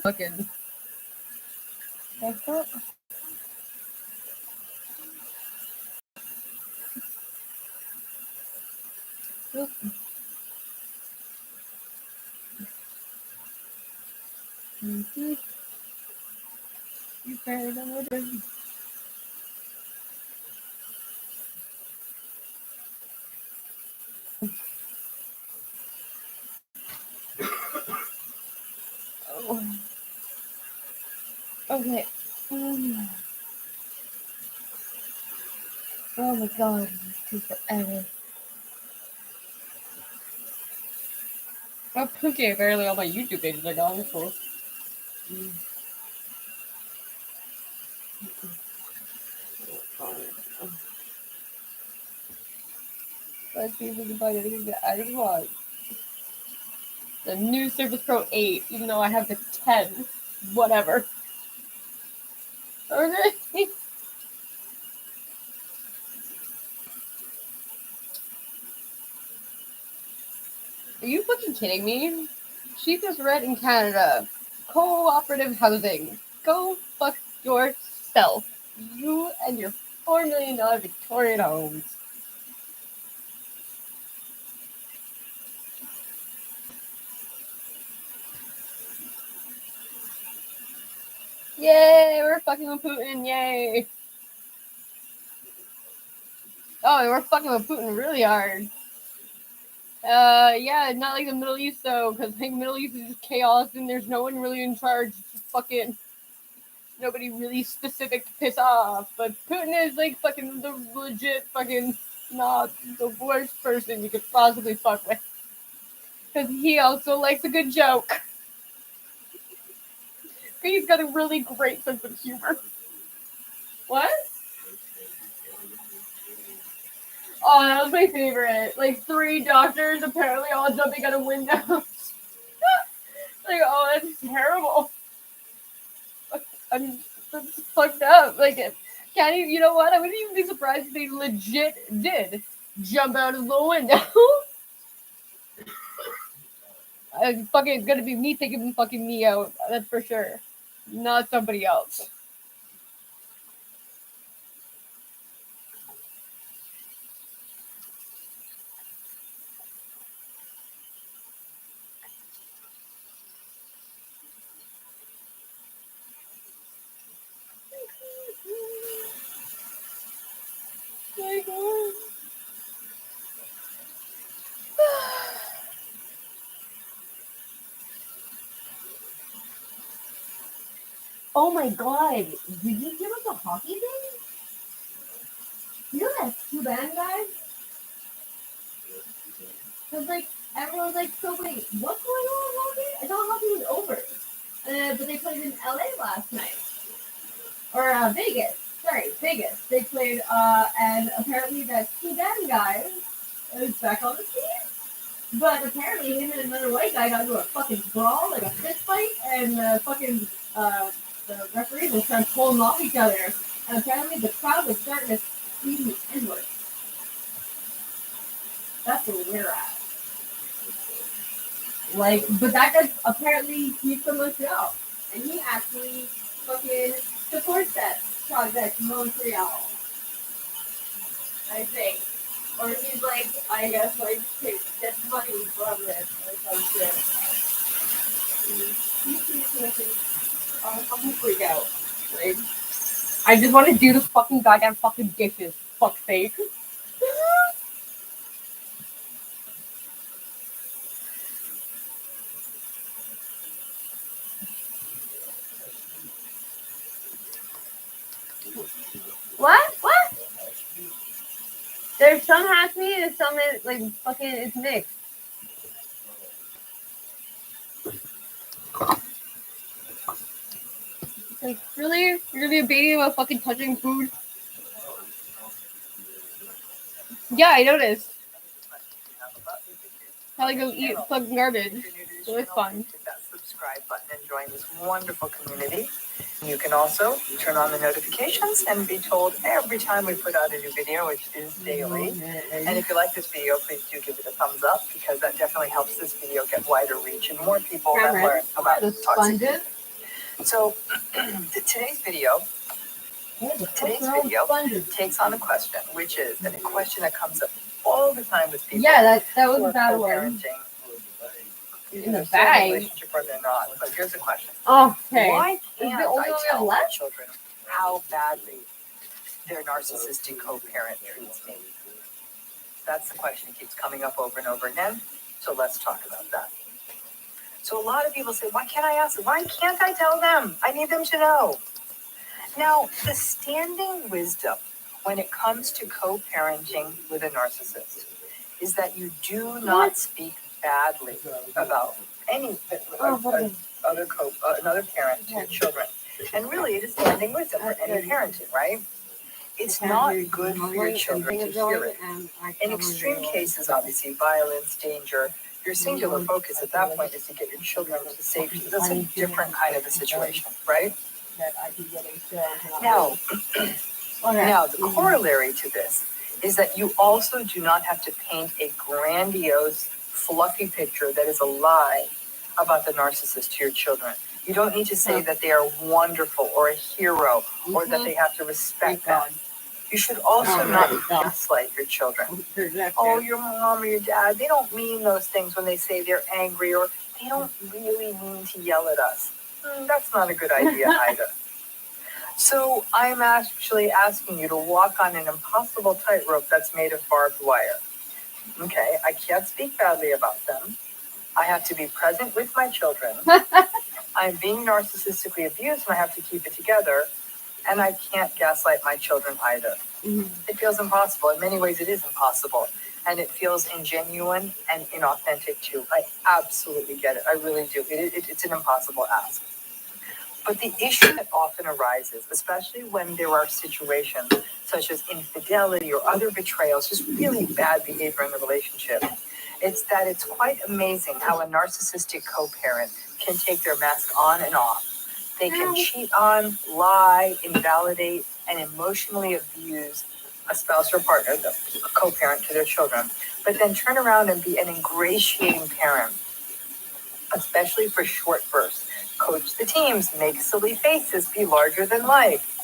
fucking. You better than what it is. Oh. Okay. Oh my god, this took forever. Okay, apparently all my YouTube pages are gone. That's cool. Let's see if we can find anything that I want. The new Surface Pro 8, even though I have the 10. Whatever. Okay. Are you fucking kidding me? Cheapest rent in Canada. Cooperative housing. Go fuck yourself. You and your $4 million Victorian homes. Yay, we're fucking with Putin, yay. Oh, we're fucking with Putin really hard. Yeah, not like the Middle East though, because like Middle East is just chaos and there's no one really in charge. It's just fucking nobody really specific to piss off. But Putin is like fucking the legit fucking not the worst person you could possibly fuck with. Because he also likes a good joke. He's got a really great sense of humor. What? Oh, that was my favorite. Like 3 doctors apparently all jumping out of windows. Like, oh, that's terrible. That's fucked up. Like, can't even, you know what? I wouldn't even be surprised if they legit did jump out of the window. Fucking, it's gonna be me taking fucking me out. That's for sure. Not somebody else. My God. Oh my god, did you give us a hockey thing? You know that Cuban guy? Because, like, everyone's like, so wait, what's going on with hockey? I thought hockey was over. But they played in LA last night. Or Vegas. Sorry, Vegas. They played, and apparently that Cuban guy is back on the team. But apparently him and another white guy got into a fucking brawl, like a fist fight, and the referees were trying to pull them off each other. And apparently the crowd was starting to scream the N-word. That's where we're at. Like, but that guy, apparently he's from Montreal. And he actually fucking supports that project Montreal. I think. Or he's like, I guess, like, get money from this or some shit. I'm gonna freak out. Like, I just want to do the fucking goddamn fucking dishes. Fuck's sake. What? What? There's some half meat and some is like fucking it's mixed. Like, really? You're gonna be a baby about fucking touching food? Yeah, I noticed. How they go eat fucking garbage. So it's fun. Hit that subscribe button and join this wonderful community. You can also turn on the notifications and be told every time we put out a new video, which is daily. And if you like this video, please do give it a thumbs up because that definitely helps this video get wider reach and more people that learn about the toxic. sponges. So today's video takes on a question, which is, and a question that comes up all the time with people. Yeah, that was who a are bad word. co-parenting, In the either still in a bag. relationship or they're not. But here's the question. Okay. Why Is can't the only I one tell my left? children how badly their narcissistic co-parent treats me? That's the question that keeps coming up over and over again. So let's talk about that. So a lot of people say, why can't I ask them? Why can't I tell them? I need them to know. Now, the standing wisdom when it comes to co-parenting with a narcissist is that you do not speak badly about any another parent to your children. And really, it is standing wisdom for any parenting, right? It's not good for your children to hear it. In extreme cases, obviously, violence, danger, your singular focus at that point is to get your children to safety. That's a different kind of a situation, right? Now, the corollary to this is that you also do not have to paint a grandiose, fluffy picture that is a lie about the narcissist to your children. You don't need to say that they are wonderful or a hero or that they have to respect them. You should also not gaslight your children. Oh, your mom or your dad, they don't mean those things when they say they're angry, or they don't really mean to yell at us. That's not a good idea either. So I'm actually asking you to walk on an impossible tightrope that's made of barbed wire. Okay, I can't speak badly about them. I have to be present with my children. I'm being narcissistically abused and I have to keep it together. And I can't gaslight my children either. It feels impossible. In many ways, it is impossible. And it feels ingenuine and inauthentic too. I absolutely get it. I really do. It's an impossible ask. But the issue that often arises, especially when there are situations such as infidelity or other betrayals, just really bad behavior in the relationship, it's that it's quite amazing how a narcissistic co-parent can take their mask on and off. They can cheat on, lie, invalidate, and emotionally abuse a spouse or partner, a co-parent to their children, but then turn around and be an ingratiating parent, especially for short bursts. Coach the teams, make silly faces, be larger than life.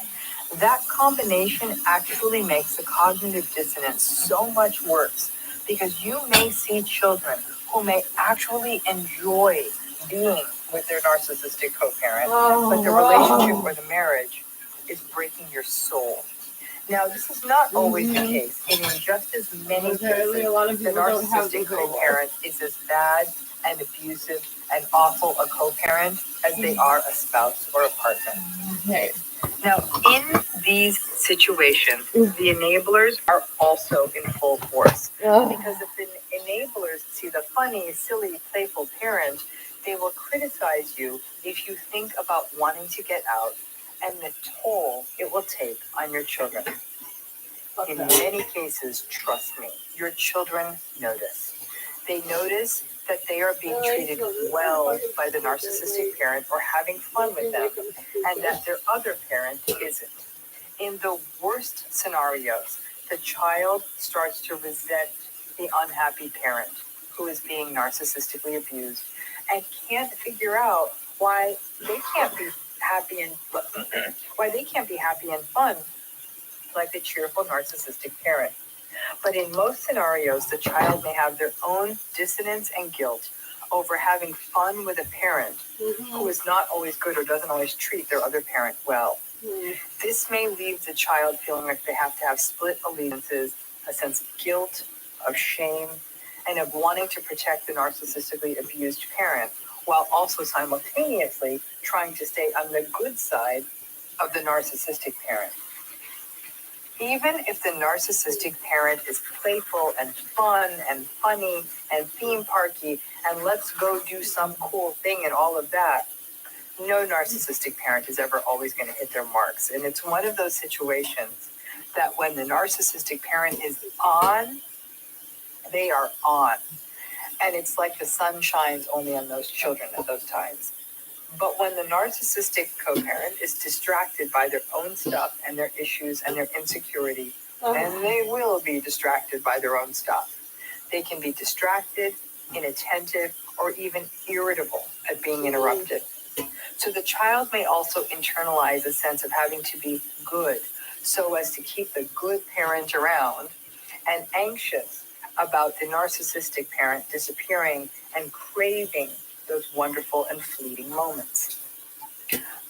That combination actually makes the cognitive dissonance so much worse because you may see children who may actually enjoy being with their narcissistic co-parent, but the relationship or the marriage is breaking your soul. Now, this is not always the case, and in just as many cases, the narcissistic co-parent is as bad and abusive and awful a co-parent as they are a spouse or a partner. Okay. Now, in these situations, the enablers are also in full force. Because if the enablers see the funny, silly, playful parent, they will criticize you if you think about wanting to get out and the toll it will take on your children. In many cases, trust me, your children notice. They notice that they are being treated well by the narcissistic parent or having fun with them, and that their other parent isn't. In the worst scenarios, the child starts to resent the unhappy parent who is being narcissistically abused and can't figure out why they can't be happy and fun like the cheerful narcissistic parent. But in most scenarios, the child may have their own dissonance and guilt over having fun with a parent who is not always good or doesn't always treat their other parent well. This may leave the child feeling like they have to have split allegiances, a sense of guilt, of shame, and of wanting to protect the narcissistically abused parent, while also simultaneously trying to stay on the good side of the narcissistic parent. Even if the narcissistic parent is playful and fun and funny and theme parky and let's go do some cool thing and all of that, no narcissistic parent is ever always going to hit their marks. And it's one of those situations that when the narcissistic parent is on, they are on. And it's like the sun shines only on those children at those times. But when the narcissistic co-parent is distracted by their own stuff and their issues and their insecurity, and they will be distracted by their own stuff, they can be distracted, inattentive, or even irritable at being interrupted. So the child may also internalize a sense of having to be good so as to keep the good parent around, and anxious about the narcissistic parent disappearing and craving those wonderful and fleeting moments.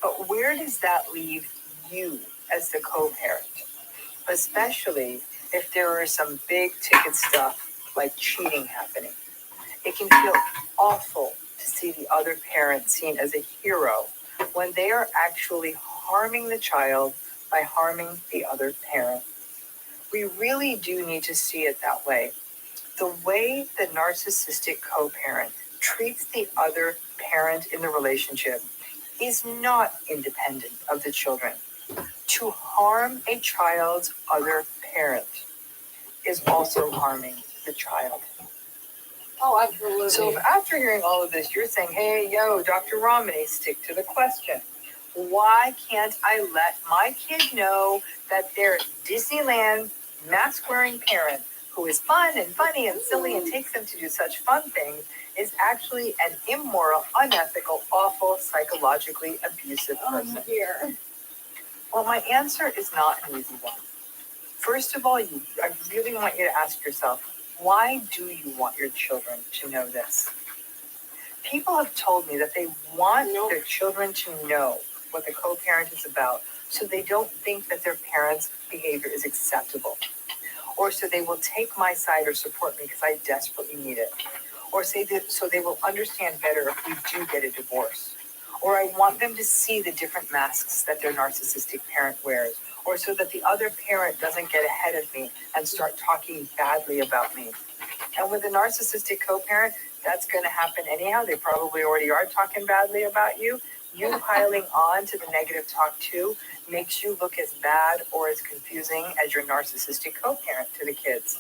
But where does that leave you as the co-parent? Especially if there are some big ticket stuff like cheating happening. It can feel awful to see the other parent seen as a hero when they are actually harming the child by harming the other parent. We really do need to see it that way. The way the narcissistic co-parent treats the other parent in the relationship is not independent of the children. To harm a child's other parent is also harming the child. Oh, absolutely. So if after hearing all of this, you're saying, hey, yo, Dr. Romney, stick to the question. Why can't I let my kid know that their Disneyland mask-wearing parent, who is fun and funny and silly and takes them to do such fun things, is actually an immoral, unethical, awful, psychologically abusive person? Oh, dear. Well, my answer is not an easy one. First of all, I really want you to ask yourself, why do you want your children to know this? People have told me that they want their children to know what the co-parent is about, so they don't think that their parents' behavior is acceptable. Or so they will take my side or support me because I desperately need it. Or so they will understand better if we do get a divorce. Or I want them to see the different masks that their narcissistic parent wears. Or so that the other parent doesn't get ahead of me and start talking badly about me. And with a narcissistic co-parent, that's going to happen anyhow. They probably already are talking badly about you. You piling on to the negative talk too makes you look as bad or as confusing as your narcissistic co-parent to the kids.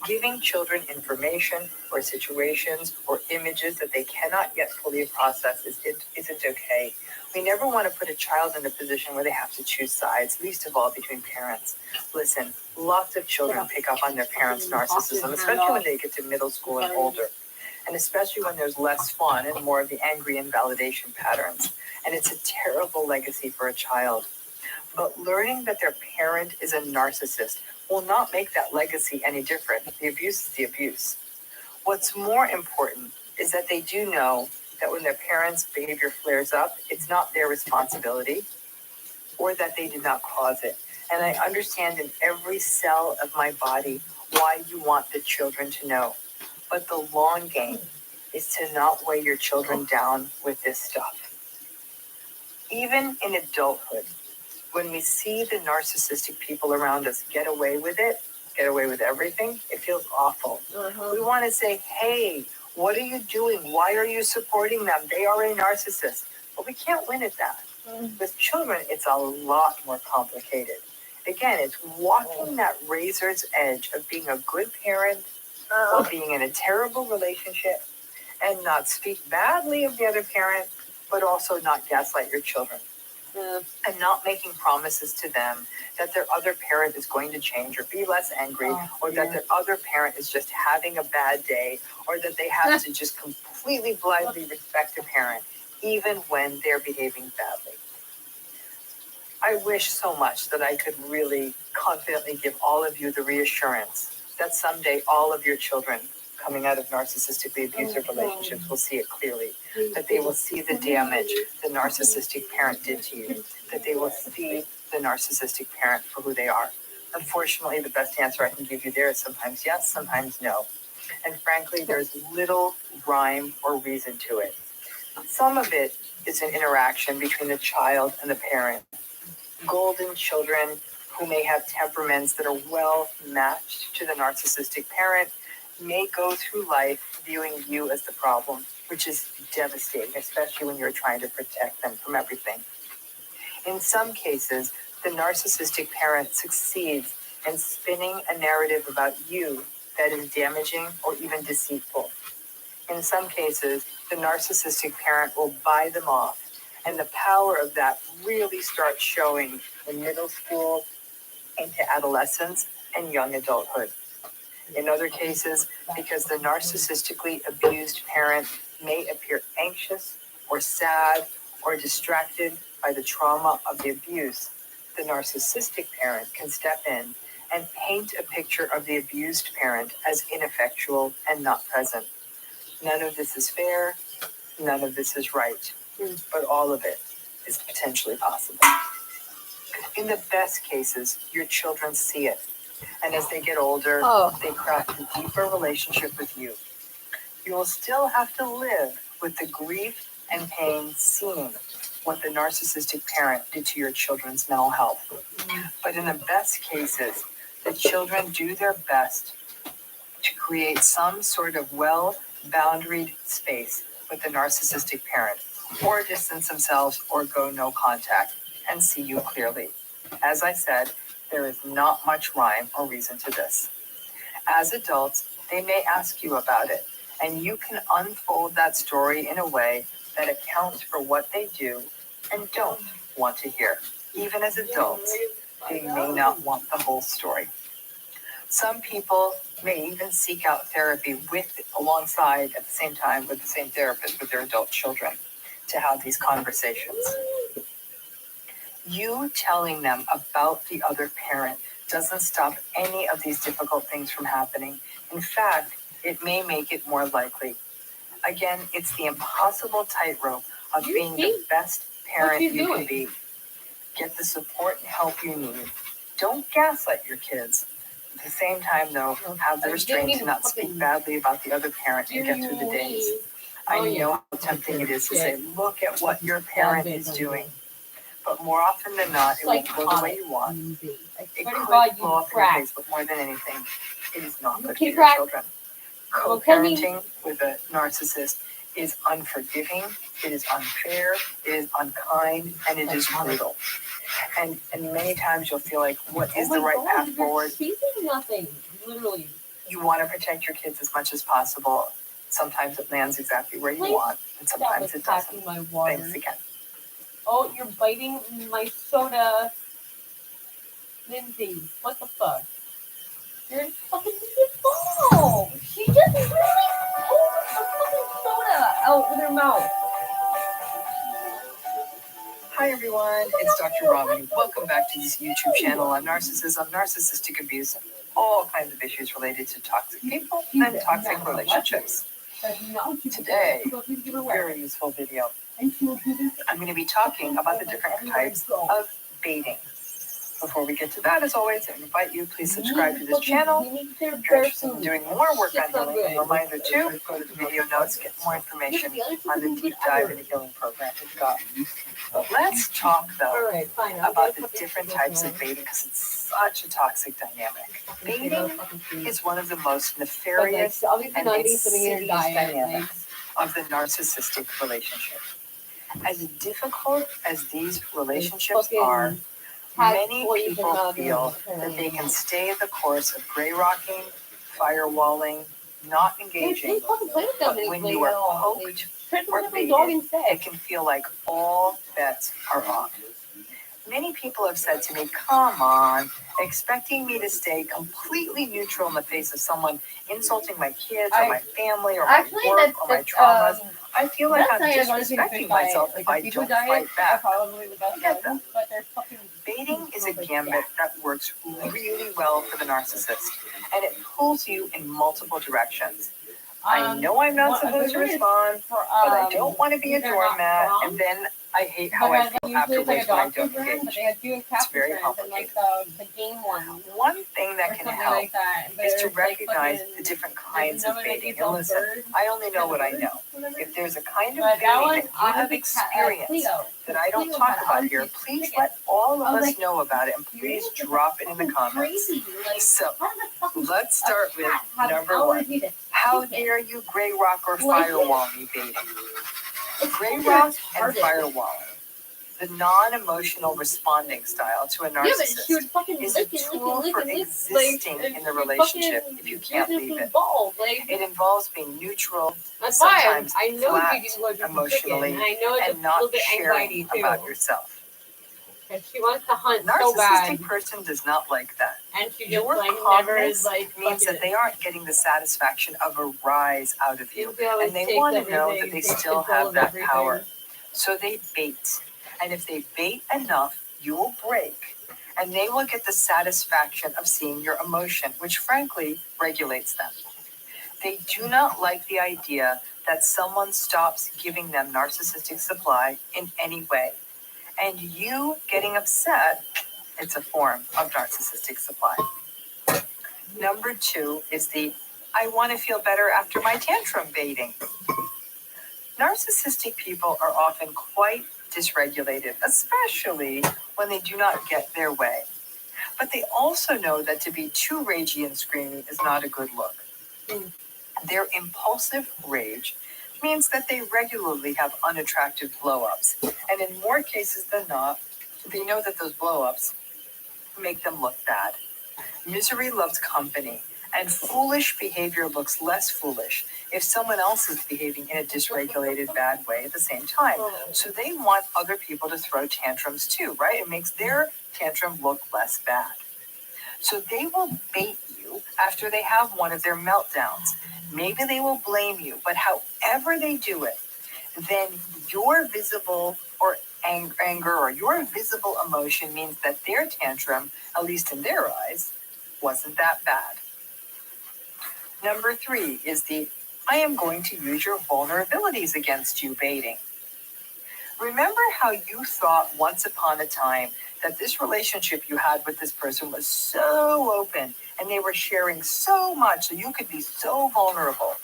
Giving children information or situations or images that they cannot yet fully process isn't okay. We never want to put a child in a position where they have to choose sides, least of all between parents. Listen, lots of children pick up on their parents' narcissism, especially when they get to middle school and older. And especially when there's less fun and more of the angry invalidation patterns. And it's a terrible legacy for a child. But learning that their parent is a narcissist will not make that legacy any different. The abuse is the abuse. What's more important is that they do know that when their parents' behavior flares up, it's not their responsibility, or that they did not cause it. And I understand in every cell of my body why you want the children to know. But the long game is to not weigh your children down with this stuff. Even in adulthood, when we see the narcissistic people around us get away with it, get away with everything, it feels awful. We want to say, hey, what are you doing? Why are you supporting them? They are a narcissist. But we can't win at that. With children, it's a lot more complicated. Again, it's walking that razor's edge of being a good parent or being in a terrible relationship and not speak badly of the other parent, but also not gaslight your children. And not making promises to them that their other parent is going to change or be less angry, or that their other parent is just having a bad day, or that they have to just completely blindly respect a parent, even when they're behaving badly. I wish so much that I could really confidently give all of you the reassurance that someday all of your children coming out of narcissistically abusive relationships will see it clearly, that they will see the damage the narcissistic parent did to you, that they will see the narcissistic parent for who they are. Unfortunately, the best answer I can give you there is sometimes yes, sometimes no. And frankly, there's little rhyme or reason to it. Some of it is an interaction between the child and the parent. Golden children who may have temperaments that are well matched to the narcissistic parent may go through life viewing you as the problem, which is devastating, especially when you're trying to protect them from everything. In some cases, the narcissistic parent succeeds in spinning a narrative about you that is damaging or even deceitful. In some cases, the narcissistic parent will buy them off, and the power of that really starts showing in middle school, into adolescence, and young adulthood. In other cases, because the narcissistically abused parent may appear anxious or sad or distracted by the trauma of the abuse, the narcissistic parent can step in and paint a picture of the abused parent as ineffectual and not present. None of this is fair, none of this is right, but all of it is potentially possible. In the best cases, your children see it, and as they get older, they craft a deeper relationship with you. You will still have to live with the grief and pain seeing what the narcissistic parent did to your children's mental health. But in the best cases, the children do their best to create some sort of well-boundaried space with the narcissistic parent, or distance themselves or go no contact and see you clearly. As I said, there is not much rhyme or reason to this. As adults, they may ask you about it, and you can unfold that story in a way that accounts for what they do and don't want to hear. Even as adults, they may not want the whole story. Some people may even seek out therapy alongside at the same time with the same therapist with their adult children to have these conversations. You telling them about the other parent doesn't stop any of these difficult things from happening. In fact, it may make it more likely. Again, it's the impossible tightrope of being the best parent you can be. Get the support and help you need. Don't gaslight your kids. At the same time, though, have the restraint to not speak badly about the other parent and get through the days. I know how tempting it is to say, look at what your parent is doing. But more often than not, it won't go the way you want. It could blow up in your face, but more than anything, it is not good for your children. Co-parenting with a narcissist is unforgiving, it is unfair, it is unkind, and it is brutal. And many times you'll feel like, what is the right path forward? Nothing, literally. You want to protect your kids as much as possible. Sometimes it lands exactly where you want, and sometimes it doesn't. Thanks again. Oh, you're biting my soda. Lindsay, what the fuck? You're fucking ball. She just really pulled the fucking soda out with her mouth. Hi everyone, it's Dr. Robin. Welcome back to this YouTube channel on narcissism, narcissistic abuse, and all kinds of issues related to toxic people and toxic relationships. Today, very useful video. I'm going to be talking about the different types of baiting. Before we get to that, as always, I invite you, please subscribe to this channel. If you're interested in doing more work on healing, a reminder too, go to the video notes, get more information on the deep dive into healing program we've got. But let's talk, though, about the different types of baiting, because it's such a toxic dynamic. Baiting is one of the most nefarious and insidious dynamics of the narcissistic relationship. As difficult as these relationships are, many people feel that they can stay the course of gray rocking, firewalling, not engaging, but when you are poked or baited, it can feel like all bets are off. Many people have said to me, come on, expecting me to stay completely neutral in the face of someone insulting my kids or my family or my work or my traumas. I feel like I'm disrespecting myself if I don't fight back. I get that. Baiting is a gambit that works really well for the narcissist, and it pulls you in multiple directions. I know I'm not supposed to respond, but I don't want to be a doormat, and then I hate how I feel afterwards when I don't engage. It's very complicated. One thing that can help is to recognize the different kinds of baiting. And listen, I only know what I know. If there's a kind of baiting that you have experienced that I don't talk about here, please let all of us know about it, and please drop it in the comments. So, let's start with number one. How dare you gray rock or firewall me baiting? Gray rock and firewalling, the non-emotional responding style to a narcissist, is a tool for existing in the relationship if you can't leave it. It involves being neutral, sometimes flat emotionally, and not sharing about yourself. She wants to hunt narcissistic person does not like that. And she just calmness means that they aren't getting the satisfaction of a rise out of you, and they want to know that they still have that power. So they bait. And if they bait enough, you will break. And they will get the satisfaction of seeing your emotion, which frankly regulates them. They do not like the idea that someone stops giving them narcissistic supply in any way. And you getting upset, it's a form of narcissistic supply. Number 2 is the I want to feel better after my tantrum baiting. Narcissistic people are often quite dysregulated, especially when they do not get their way. But they also know that to be too ragey and screamy is not a good look. Their impulsive rage means that they regularly have unattractive blow-ups. And in more cases than not, they know that those blow-ups make them look bad. Misery loves company, and foolish behavior looks less foolish if someone else is behaving in a dysregulated bad way at the same time. So they want other people to throw tantrums too, right? It makes their tantrum look less bad. So they will bait you after they have one of their meltdowns. Maybe they will blame you, but however they do it, then your visible or anger or your visible emotion means that their tantrum, at least in their eyes, wasn't that bad. Number 3 is the I am going to use your vulnerabilities against you baiting. Remember how you thought once upon a time that this relationship you had with this person was so open and they were sharing so much so you could be so vulnerable.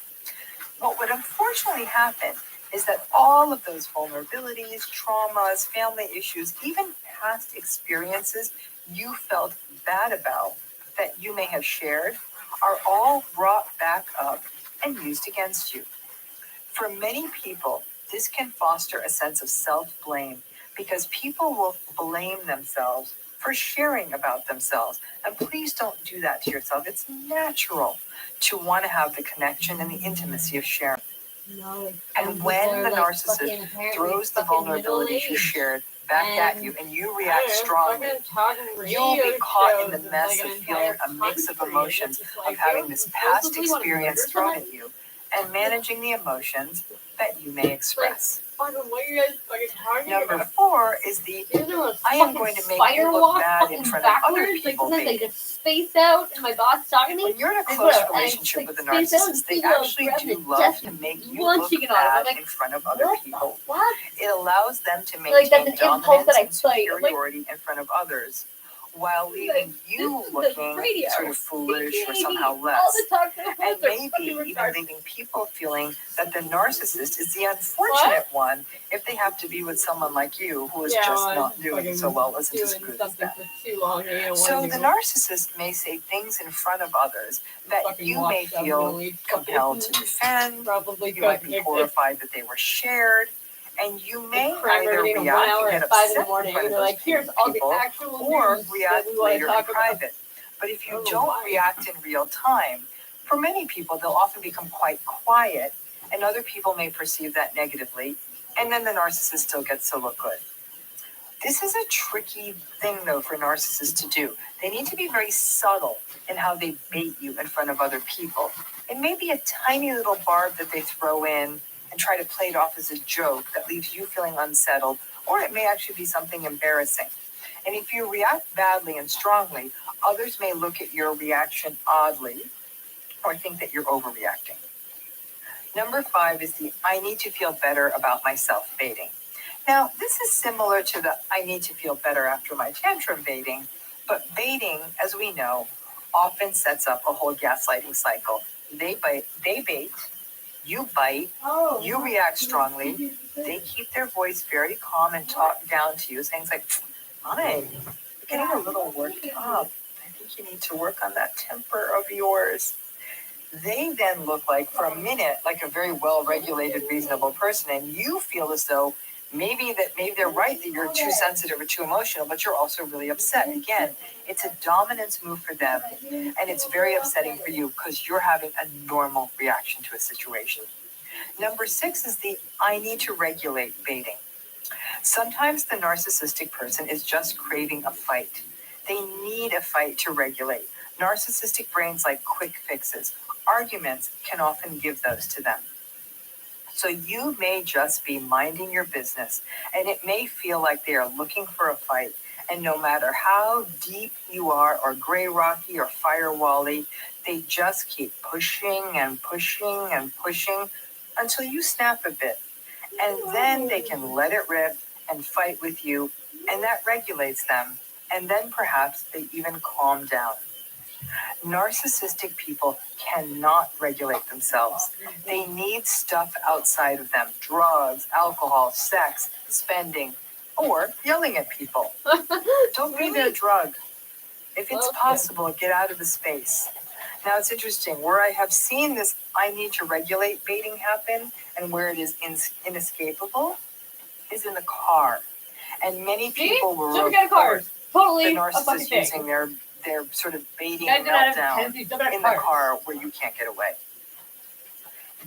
What would unfortunately happen is that all of those vulnerabilities, traumas, family issues, even past experiences you felt bad about that you may have shared are all brought back up and used against you. For many people, this can foster a sense of self-blame because people will blame themselves for sharing about themselves. And please don't do that to yourself. It's natural to want to have the connection and the intimacy of sharing. No, And when the narcissist throws the vulnerabilities you shared back at you and you react strongly, you'll be caught in the mess of feeling a mix of emotions of having this past experience thrown at you and managing the emotions that you may express. Number 4 is the I am going to make you look bad in front of other people. Like just space out, and my boss talking to me. When you're in a close relationship with a narcissist, they actually do love to make you look bad in front of other people. It allows them to maintain dominance and superiority in front of others, while leaving you looking sort of foolish or somehow less. And maybe even leaving people feeling that the narcissist is the unfortunate one if they have to be with someone like you who is just not doing so well, isn't as good as them. So the narcissist may say things in front of others that you may feel compelled to defend, you might be horrified that they were shared, and you may either react and get upset in front of those people or react later in private. But if you don't react in real time, for many people, they'll often become quite quiet, and other people may perceive that negatively, and then the narcissist still gets to look good. This is a tricky thing, though, for narcissists to do. They need to be very subtle in how they bait you in front of other people. It may be a tiny little barb that they throw in and try to play it off as a joke that leaves you feeling unsettled, or it may actually be something embarrassing. And if you react badly and strongly, others may look at your reaction oddly or think that you're overreacting. Number 5 is the I need to feel better about myself baiting. Now, this is similar to the I need to feel better after my tantrum baiting, but baiting, as we know, often sets up a whole gaslighting cycle. They bait, you bite, you react strongly, they keep their voice very calm and talk down to you, saying like, "Hi, you're getting a little worked up. I think you need to work on that temper of yours." They then look like, for a minute, like a very well-regulated, reasonable person, and you feel as though maybe they're right that you're too sensitive or too emotional, but you're also really upset. Again, it's a dominance move for them, and it's very upsetting for you because you're having a normal reaction to a situation. Number 6 is the I need to regulate baiting. Sometimes the narcissistic person is just craving a fight. They need a fight to regulate. Narcissistic brains like quick fixes. Arguments can often give those to them. So you may just be minding your business, and it may feel like they are looking for a fight. And no matter how deep you are, or gray rocky, or firewally, they just keep pushing and pushing and pushing until you snap a bit. And then they can let it rip and fight with you, and that regulates them. And then perhaps they even calm down. Narcissistic people cannot regulate themselves. They need stuff outside of them: drugs, alcohol, sex, spending, or yelling at people. Don't be their drug. If it's possible, get out of the space. Now, it's interesting. Where I have seen this I need to regulate baiting happen, and where it is inescapable, is in the car. And many people will report Totally the narcissist using their sort of baiting meltdown in the car where you can't get away.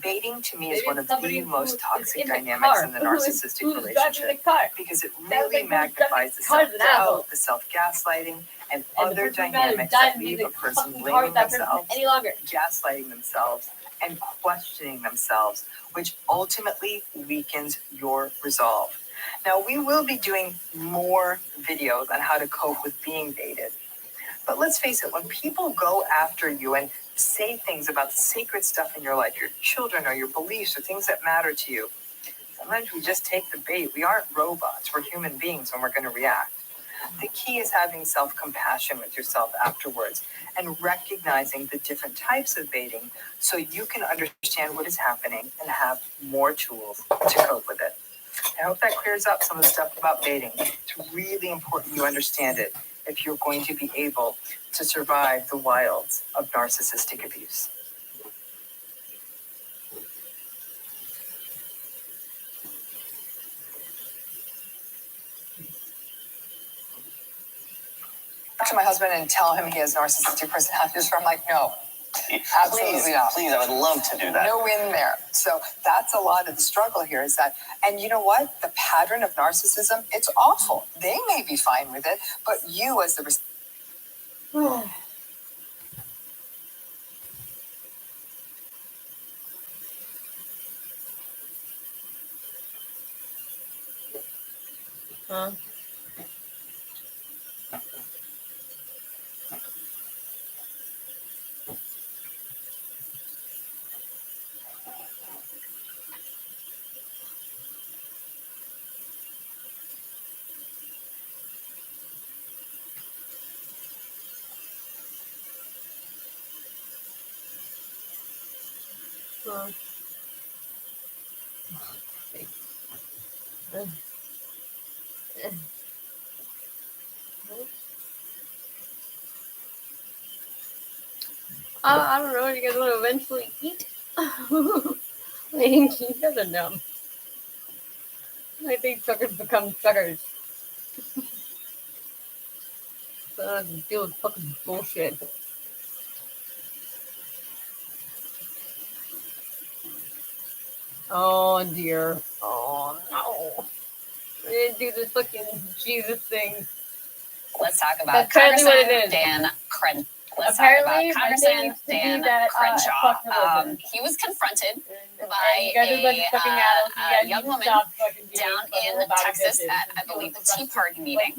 Baiting to me is one of the most toxic dynamics in the narcissistic relationship, because it really magnifies the self-doubt, the self-gaslighting, and other dynamics that leave a person blaming themselves, gaslighting themselves, and questioning themselves, which ultimately weakens your resolve. Now, we will be doing more videos on how to cope with being baited. But let's face it, when people go after you and say things about the sacred stuff in your life, your children or your beliefs or things that matter to you, sometimes we just take the bait. We aren't robots. We're human beings when we're going to react. The key is having self-compassion with yourself afterwards and recognizing the different types of baiting so you can understand what is happening and have more tools to cope with it. I hope that clears up some of the stuff about baiting. It's really important you understand it if you're going to be able to survive the wilds of narcissistic abuse. Talk to my husband and tell him he has narcissistic personality disorder. I'm like, no, absolutely not. Please, I would love to do that. No win there. So that's a lot of the struggle here, is that, and you know what? The pattern of narcissism, it's awful. They may be fine with it, but you as the Huh? I don't know. You guys want to eventually eat? Like, you guys are dumb. I think suckers become suckers. So I don't have to deal with fucking bullshit. Oh dear. Oh no. I didn't do this fucking Jesus thing. Let's talk about That's apparently what it is. Dan Crenshaw. Let's Apparently, talk about Congressman Dan Crenshaw. He was confronted by a young woman down in Texas at, I believe, the Tea Party meeting,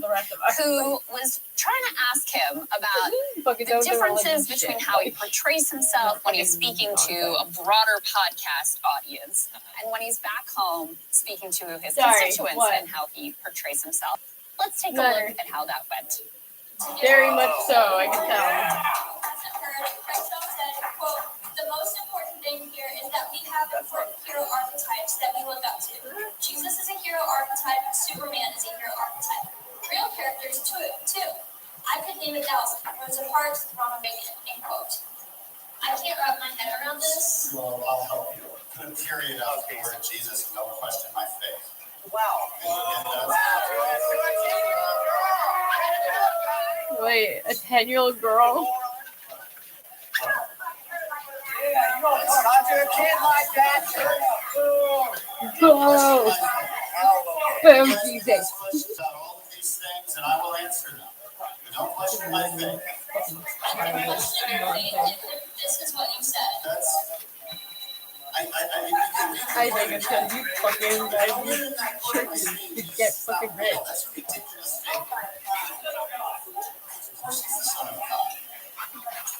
who was trying to ask him about the differences between how he portrays himself when he's speaking to a broader podcast audience and when he's back home speaking to his constituents and how he portrays himself. Let's take a look at how that went. Very much so, I can tell. Crenshaw said, quote, "The most important thing here is that we have important hero archetypes that we look up to. Jesus is a hero archetype, Superman is a hero archetype. Real characters too. I could name 1,000. Rosa Parks, Ronald Reagan," end quote. I can't wrap my head around this. Well, I'll help you. Couldn't carry it out the word Jesus, no question my faith. Wow. Wait, a 10-year-old girl? Yeah, you don't talk to a kid like that. Oh, boom, Jesus. Questions about all of these things, and I will answer them. But don't question my faith. I can question your faith if this is what you said. You can I think it's because you fucking you get fucking rich. That's ridiculous. Of course he's the son of God.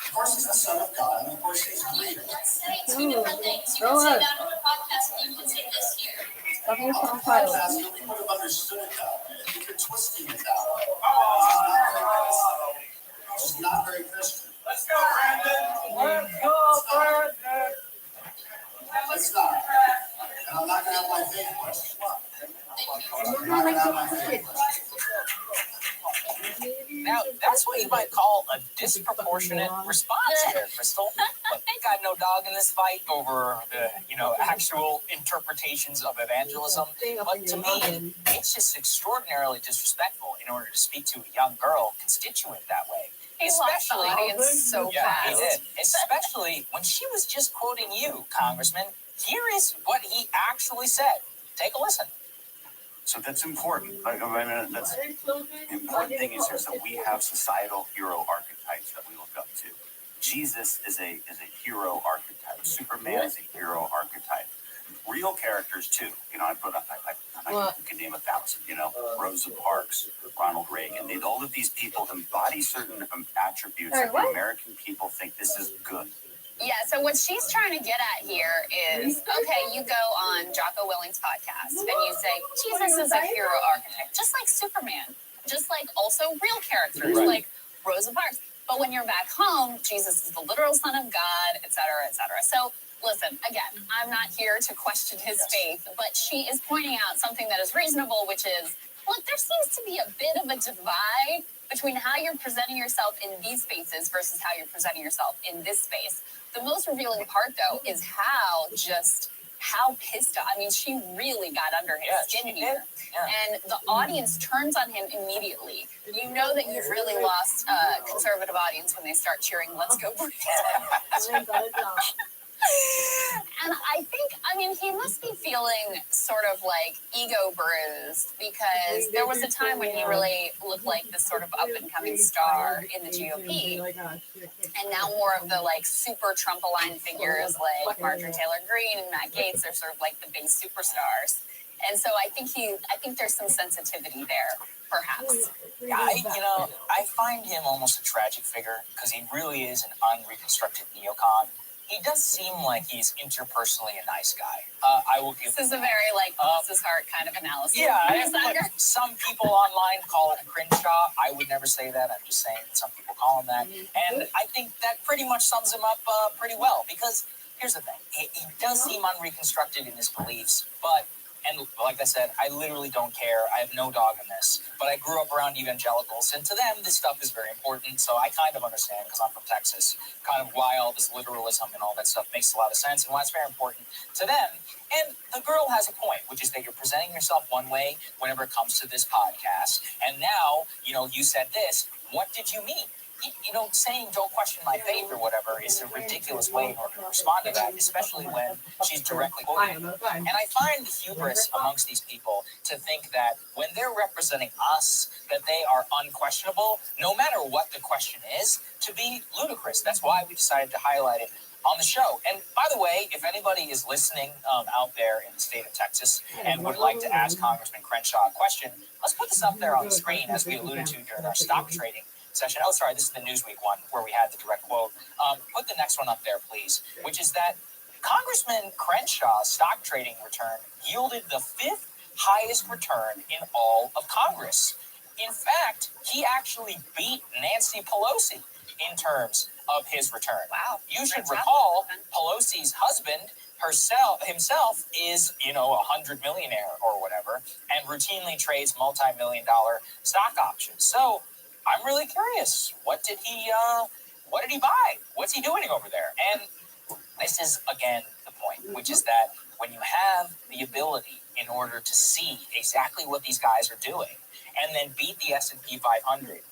Of course he's the son of God, and of course he's greater. Let's say two different things. You Go can say ahead. that on a podcast, and you can say this here. Fucking People subtitles. would have understood it that way. I think you're twisting it that way. It's just not very Christian. Let's go, Brandon. Let's go, Brandon. It's not. And I'm not going to have my faith questioned. I'm not going to have my faith questioned. Now, that's what you might call a disproportionate response there, Crystal. But they got no dog in this fight over the, actual interpretations of evangelism. But to me, it's just extraordinarily disrespectful in order to speak to a young girl constituent that way. He lost the audience so Yeah, he fast. did. Especially when she was just quoting you, Congressman. Here is what he actually said. Take a listen. So that's important. That's the important thing is that we have societal hero archetypes that we look up to. Jesus is a hero archetype. Superman is a hero archetype. Real characters too. I could name 1,000. Rosa Parks, Ronald Reagan. All of these people embody certain attributes that the American people think this is good. Yeah, so what she's trying to get at here is, okay, you go on Jocko Willing's podcast and you say, Jesus is a hero archetype, just like Superman, just like also real characters like Rosa Parks. But when you're back home, Jesus is the literal son of God, et cetera, et cetera. So listen, again, I'm not here to question his faith, but she is pointing out something that is reasonable, which is, look, there seems to be a bit of a divide between how you're presenting yourself in these spaces versus how you're presenting yourself in this space. The most revealing part, though, is how pissed off. I mean, she really got under his skin here. And the audience turns on him immediately. You know that you've really lost a conservative audience when they start cheering, "Let's go, Brandon." And he must be feeling sort of like ego bruised because there was a time when he really looked like this sort of up and coming star in the GOP. And now more of the like super Trump aligned figures like Marjorie Taylor Greene and Matt Gaetz are sort of like the big superstars. And so I think there's some sensitivity there, perhaps. Yeah, I find him almost a tragic figure because he really is an unreconstructed neocon. He does seem like he's interpersonally a nice guy. I will give. This is a very bless his heart kind of analysis. Yeah, some people online call it a Crenshaw. I would never say that. I'm just saying that some people call him that, and I think that pretty much sums him up pretty well. Because here's the thing: he does seem unreconstructed in his beliefs, but. And like I said, I literally don't care. I have no dog in this. But I grew up around evangelicals, and to them, this stuff is very important. So I kind of understand, because I'm from Texas, kind of why all this literalism and all that stuff makes a lot of sense and why it's very important to them. And the girl has a point, which is that you're presenting yourself one way whenever it comes to this podcast. And now, you said this. What did you mean? Saying don't question my faith or whatever is a ridiculous way in order to respond to that, especially when she's directly quoting. And I find the hubris amongst these people to think that when they're representing us, that they are unquestionable, no matter what the question is, to be ludicrous. That's why we decided to highlight it on the show. And by the way, if anybody is listening out there in the state of Texas and would like to ask Congressman Crenshaw a question, let's put this up there on the screen as we alluded to during our stock trading session. Oh, sorry, this is the Newsweek one where we had the direct quote. Put the next one up there, please, which is that Congressman Crenshaw's stock trading return yielded the 5th highest return in all of Congress. In fact, he actually beat Nancy Pelosi in terms of his return. Wow. You should recall Pelosi's husband himself is, a 100 millionaire or whatever, and routinely trades multi-million-dollar stock options. So I'm really curious. What did he buy? What's he doing over there? And this is, again, the point, which is that when you have the ability in order to see exactly what these guys are doing and then beat the S&P 500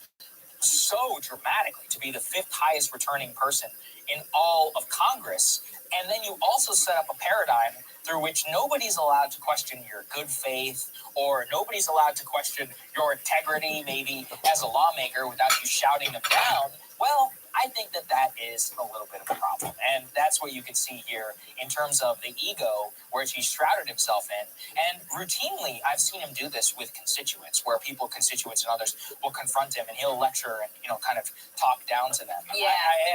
so dramatically to be the 5th highest returning person in all of Congress, and then you also set up a paradigm through which nobody's allowed to question your good faith or nobody's allowed to question your integrity, maybe as a lawmaker, without you shouting them down. Well, I I think that is a little bit of a problem. And that's what you can see here in terms of the ego, where he shrouded himself in. And routinely, I've seen him do this with constituents, where constituents and others will confront him and he'll lecture and, kind of talk down to them. Yeah.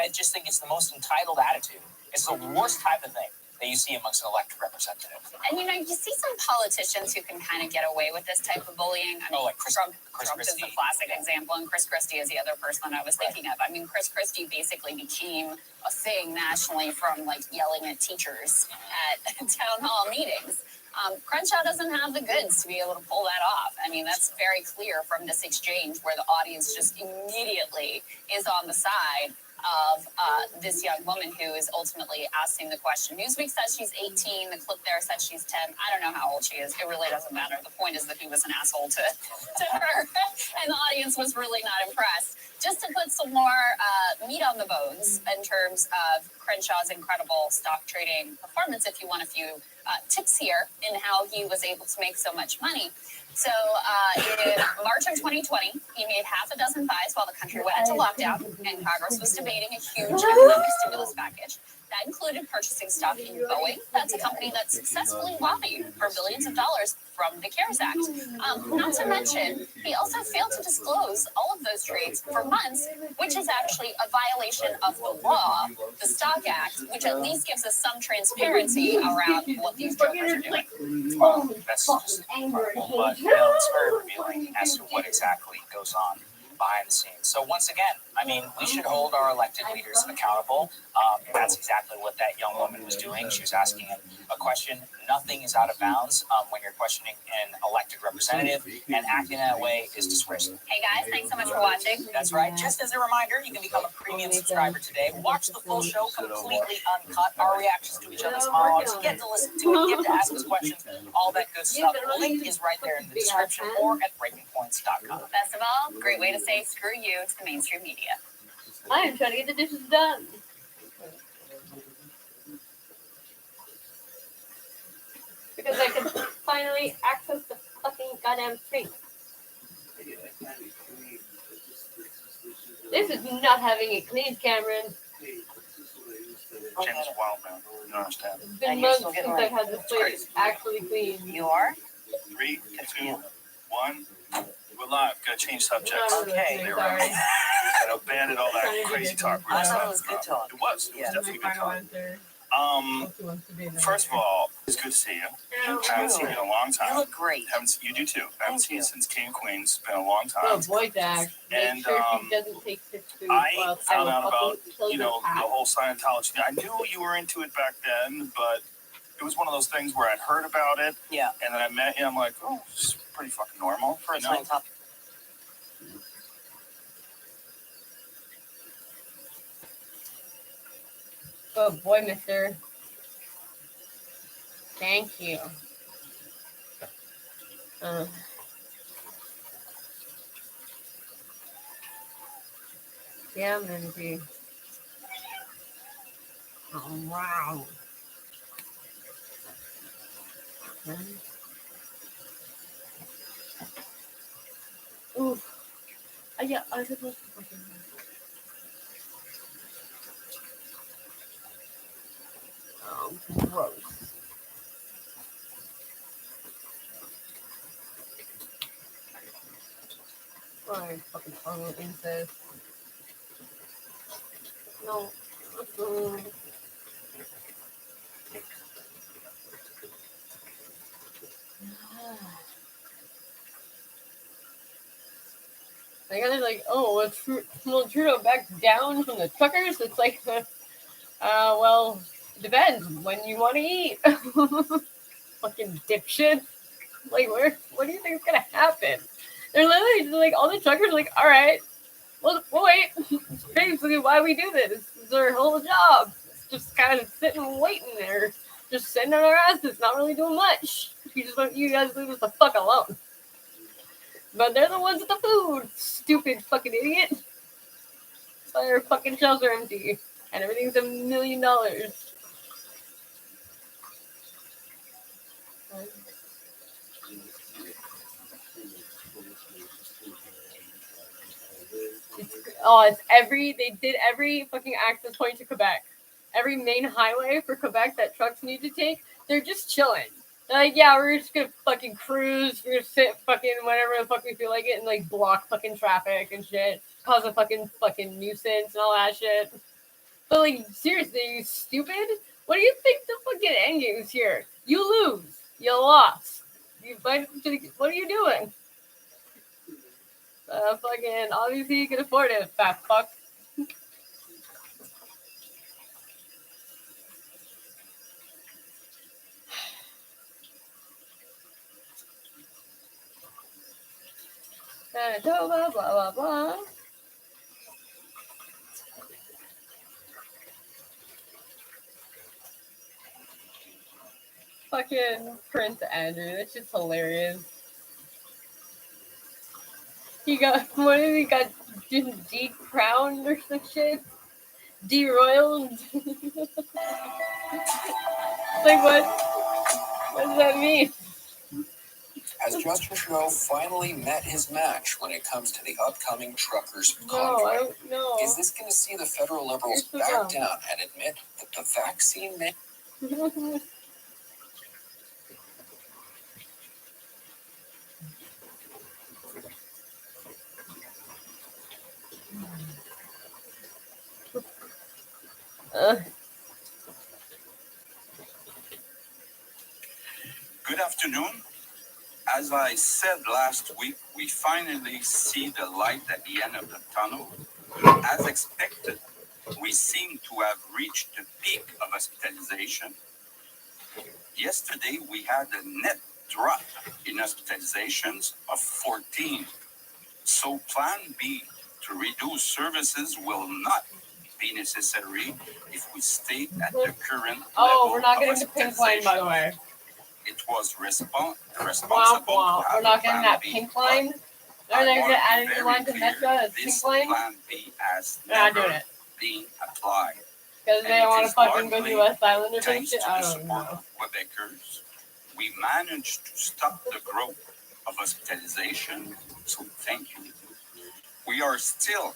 I just think it's the most entitled attitude. It's the worst type of thing that you see amongst an elected representative. And you see some politicians who can kind of get away with this type of bullying. I mean, like Trump is the classic example, and Chris Christie is the other person I was thinking of. I mean, Chris Christie basically became a thing nationally from yelling at teachers at town hall meetings. Crenshaw doesn't have the goods to be able to pull that off. I mean, that's very clear from this exchange where the audience just immediately is on the side of this young woman who is ultimately asking the question. Newsweek says she's 18. The clip there says she's 10. I don't know how old she is. It really doesn't matter. The point is that he was an asshole to her, and the audience was really not impressed. Just to put some more meat on the bones in terms of Crenshaw's incredible stock trading performance, if you want a few tips here in how he was able to make so much money. So in March of 2020, he made half a dozen buys while the country went into lockdown and Congress was debating a huge economic stimulus package. That included purchasing stock in Boeing. That's a company that successfully lobbied for billions of dollars from the CARES Act. Not to mention, he also failed to disclose all of those trades for months, which is actually a violation of the law, the Stock Act, which at least gives us some transparency around what these jokers are doing. Well, that's just incredible, but it's very revealing as to what exactly goes on behind the scenes. So once again, I mean, we should hold our elected leaders accountable. That's exactly what that young woman was doing. She was asking a question. Nothing is out of bounds when you're questioning an elected representative, and acting that way is disgraceful. Hey guys, thanks so much for watching. That's right. Just as a reminder, you can become a premium subscriber today. Watch the full show completely uncut. Our reactions to each other's monologues. Get to listen to it. Get to ask us questions. All that good stuff. The link is right there in the description or at breakingpoints.com. Best of all, great way to say screw you to the mainstream media. I am trying to get the dishes done. Because I can finally access the fucking goddamn sink. This is not having it cleaned, Cameron. James Wild, man. You don't understand. It's been months since I've had this place actually cleaned. You are? 3, 2, 1. We're live. Gotta change subjects. Okay. They were gotta abandon all that crazy talk. I thought it was good talk. It was. It was definitely good talk. First of all, it's good to see you. I haven't seen you in a long time. You look great. You do too. I haven't seen you since King of Queens. It's been a long time. Oh boy, Jack. And sure she doesn't take sick food. I found out about the whole Scientology thing. I knew you were into it back then, but it was one of those things where I'd heard about it. Yeah. And then I met you. I'm like, oh, it's pretty fucking normal for a Scientology. Oh boy, mister. Thank you. Yeah, I'm gonna be. Oh, wow. Ooh. Yeah, I was supposed to fucking. Oh, gross. Sorry, fucking tongue with incest. No. I guess it's like, oh, will Trudeau back down from the truckers? It's like, well, it depends when you want to eat. Fucking dipshit. Like, what do you think is gonna happen? They're literally just like, all the truckers are like, all right, well, wait. It's basically why we do this. It's our whole job. It's just kind of sitting and waiting there, just sitting on our asses, not really doing much. We just want you guys to leave us the fuck alone. But they're the ones with the food, stupid fucking idiot. That's why our fucking shelves are empty. And everything's $1 million. They did every fucking access point to Quebec. Every main highway for Quebec that trucks need to take, they're just chilling. They're like, yeah, we're just gonna fucking cruise, we're gonna sit fucking whenever the fuck we feel like it and like block fucking traffic and shit. Cause a fucking nuisance and all that shit. But like, seriously, are you stupid? What do you think the fucking end game is here? You lose. You lost. What are you doing? Fucking, obviously you can afford it, fat fuck. Blah, blah, blah, blah. Fucking Prince Andrew, that's just hilarious. He got decrowned or some shit? Deroyaled? Like what? What does that mean? Has Justin Trudeau finally met his match when it comes to the upcoming truckers' No, convoy? I don't know. Is this going to see the federal Liberals back down and admit that the vaccine may... Good afternoon. As I said last week, we finally see the light at the end of the tunnel. As expected, we seem to have reached the peak of hospitalization. Yesterday, we had a net drop in hospitalizations of 14. So plan B to reduce services will not be necessary if we stay at the current level we're not of getting the pink line, by the way. It was responsible. We're not getting that pink line. Are they going to add a new line to Metro? That's pink line? Plan B has They're not never doing it. been applied. Because they don't want to fucking go largely to West Island or some Thanks shit? to I the don't support know. of Quebecers, we managed to stop the growth of hospitalization. So thank you. We are still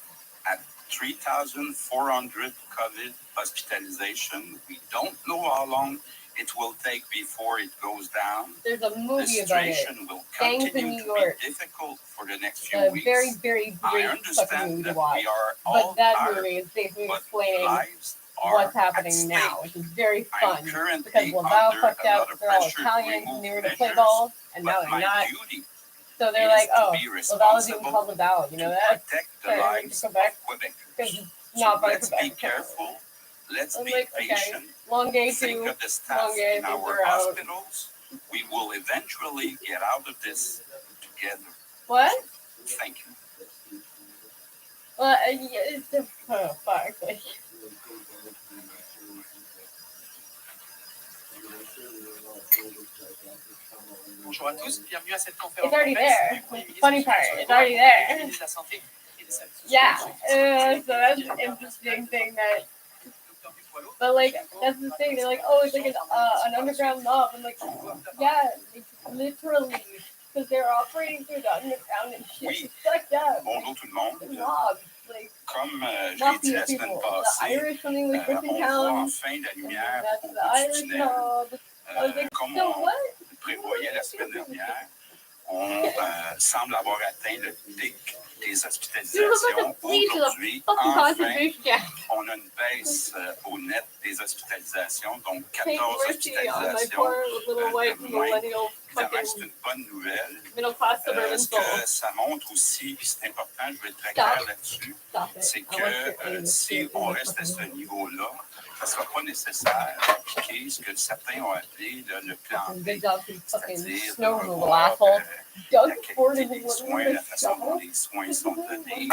at 3,400 COVID hospitalization. We don't know how long it will take before it goes down. There's a The movie about it. situation will Gangs in continue New to York. be difficult for the next few A weeks. very, very I great fucking understand movie to that watch. we are But all that tired, movie is basically but explaining lives are what's at happening stake. now, which is very I'm fun. currently Because Laval under fucked a up, lot of they're all pressure to Italians and they were remove to play measures, ball, and but now they're my not. duty So they're is like, to oh, be Laval is even responsible called Laval, you know to that? protect the Sorry, lives of Quebec. Quebecers. Because it's So not by let's be Quebec. careful. Let's I'm be like, okay. patient. Longueuil Think too. of the staff Longueuil, in our they're out. hospitals. We will eventually get out of this together. What? Thank you. Well, it's a, oh, fuck. Like, Bonjour à tous, bienvenue à cette conférence. it's already de presse there. du Premier ministre Funny part, sur le it's already there. ministre de la Santé et des Services sociaux, Yeah, Monsieur so that's an interesting thing that, but like, that's the thing, they're like, oh, it's like an underground mob. I'm like, yeah, it's literally, because they're operating through the underground and shit. Oui. It's fucked up. Bonjour tout le monde. Mobs, like, Comme je l'ai dit mafia la semaine people. The passée, Irish something like Christian on voit Town. enfin la lumière That's au the bout du Irish tunnel. mob. I was like, Comme so on what? prévoyait la semaine dernière, on semble avoir atteint le pic des Dude, hospitalisations. look like a flea to the Aujourd'hui, fucking enfin, concentration camp. on a une baisse au net des hospitalisations, donc Take 14 mercy on my hospitalisations poor little de white moins. millennial Évidemment, c'est fucking une bonne nouvelle. middle class suburban Ce soul. que ça montre aussi, puis c'est important, je vais être très Stop. clair là-dessus, Stop it. c'est I want your que aim si to on be reste à ce fucking niveau-là, ça ne sera pas nécessaire d'appliquer ce que certains ont appelé le plan fucking B, good job to fucking c'est-à-dire de snow removal, revoir asshole. la Doug Ford qualité is des soins, la façon dont les soins sont donnés.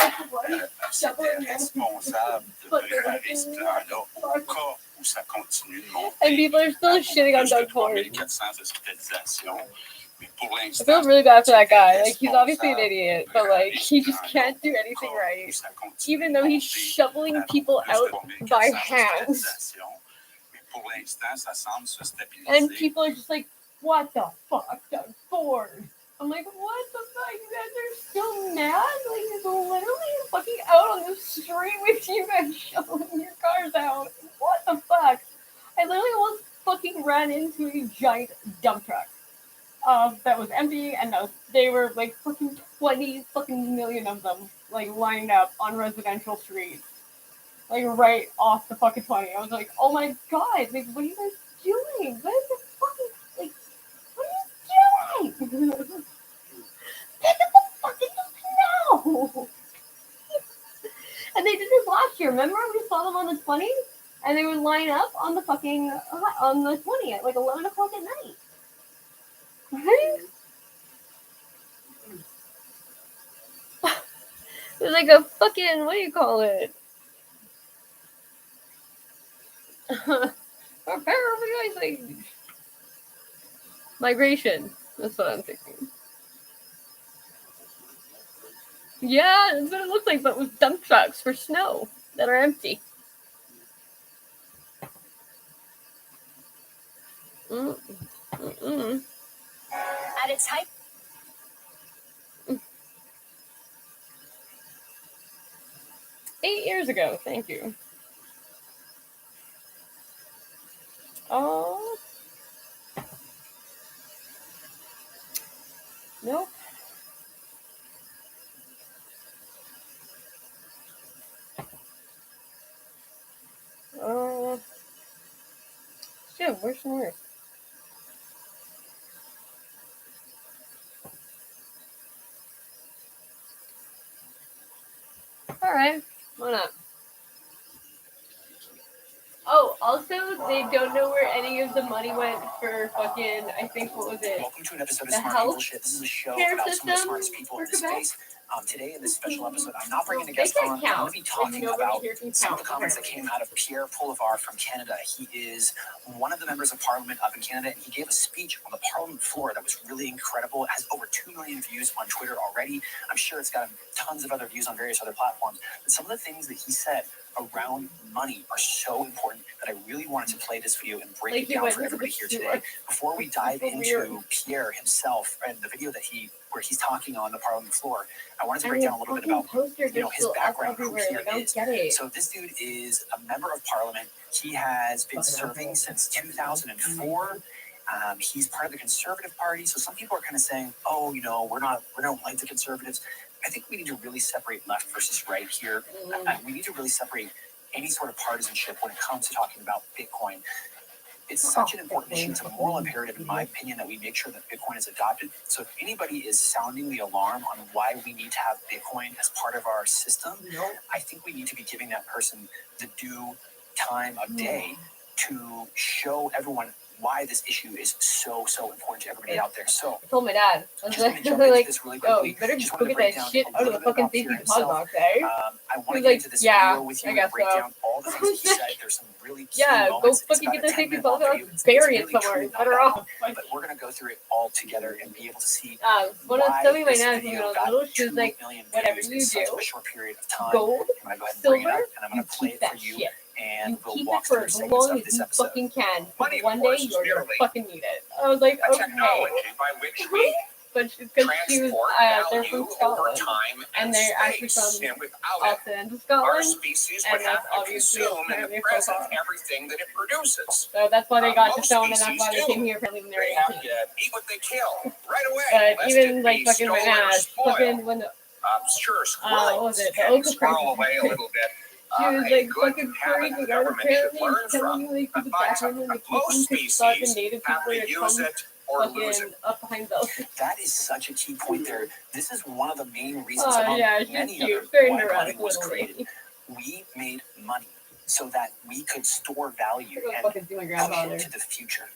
C'était responsable de préparer ce plan-là au cas où ça continue de monter. And people are still shitting on Plus de Doug Ford. 3400 hospitalisations. Mais pour I l'instant, feel really bad for that guy. Like, he's obviously an idiot, but like, he just can't do anything right. Even though he's shoveling people out by hands. And people are just like, what the fuck, Doug Ford? I'm like, what the fuck? You guys are still mad? Like, it's literally a fucking fucking out on the street with you guys showing your cars out. What the fuck? I literally almost fucking ran into a giant dump truck. That was empty, and they were like fucking 20 fucking million of them, like lined up on residential streets, like right off the fucking 20. I was like, oh my god, like what are you guys doing? What is this fucking like? What are you doing? Get the fucking snow! And they did this last year. Remember we saw them on the 20, and they would line up on the fucking on the 20 at like 11 o'clock at night. Right? It was like a fucking, what do you call it? Like migration. That's what I'm thinking. Yeah, that's what it looks like, but with dump trucks for snow that are empty. At its height. 8 years ago, thank you. Oh. Nope. Shit, worse and worse. Alright, why not? Oh, also, they don't know where any of the money went for fucking, I think, what was it? Welcome to an episode of The Smart health People Shit. This is a show care about some of the system smartest people in for this Quebec? space. Today, in this special episode, I'm not bringing a They guest can on. I'm count. going to be talking Nobody about here can some of count, the comments that came out of Pierre Poilievre from Canada. He is one of the members of Parliament up in Canada, and he gave a speech on the Parliament floor that was really incredible. It has over 2 million views on Twitter already. I'm sure it's got tons of other views on various other platforms. But some of the things that he said around money are so important that I really wanted to play this video and break it down for everybody here today. Before we dive into Pierre himself and the video that where he's talking on the Parliament floor, I wanted to break down a little bit about his background, who Pierre is. So this dude is a member of Parliament. He has been serving since 2004. He's part of the Conservative Party. So some people are kind of saying, oh, we don't like the Conservatives. I think we need to really separate left versus right here. We need to really separate any sort of partisanship when it comes to talking about Bitcoin. It's such an important issue. It's a moral imperative, in my opinion, that we make sure that Bitcoin is adopted. So if anybody is sounding the alarm on why we need to have Bitcoin as part of our system, I think we need to be giving that person the due time of day to show everyone why this issue is so important to everybody out there. So I told my dad, I was like, oh, you better just go get that shit out of the fucking safety deposit box, eh? I want to get into this video with you and break down all the things that he said. There's some really key moments. Go fucking get the safety deposit box, bury it somewhere, better off. But we're going to go through it all together and be able to see one of why my this dad's video got got 2 she was like, million whatever views you in such do, a short period of time. gold, I'm going to go ahead and bring it silver, up, and I'm going to play it for you. And you we'll keep walk it for through as segments long of as this you episode. fucking can. Money, of One course, day is you're gonna merely fucking need it. I was like, a okay. technology by which we But because she was, transport they're value from over Scotland, time and they're actually space. from And without it, Occident of our Scotland, species and would have that's to obviously consume in apparently the a present profile. everything that it produces. So that's why they got to Most stone, and that's why they species came do. here apparently when they They were have 18. to eat what they kill right away. But lest even it like be fucking my stolen or dad, spoiled. fucking when the, Sure, what squirrels was it, the can Oka squirrel crisis. away a little bit. She was A like good fucking habit freaking the out government should apparently, learn telling from. me like the But background when the most people could start the species native have people to to use come it or lose fucking it. up behind those. That is such a key point there. This is one of the main reasons Oh among yeah, she's many cute, other very why neurotic money was little created. lady. We made money so that we could store value Go and fucking see my push grandfather. it to the future.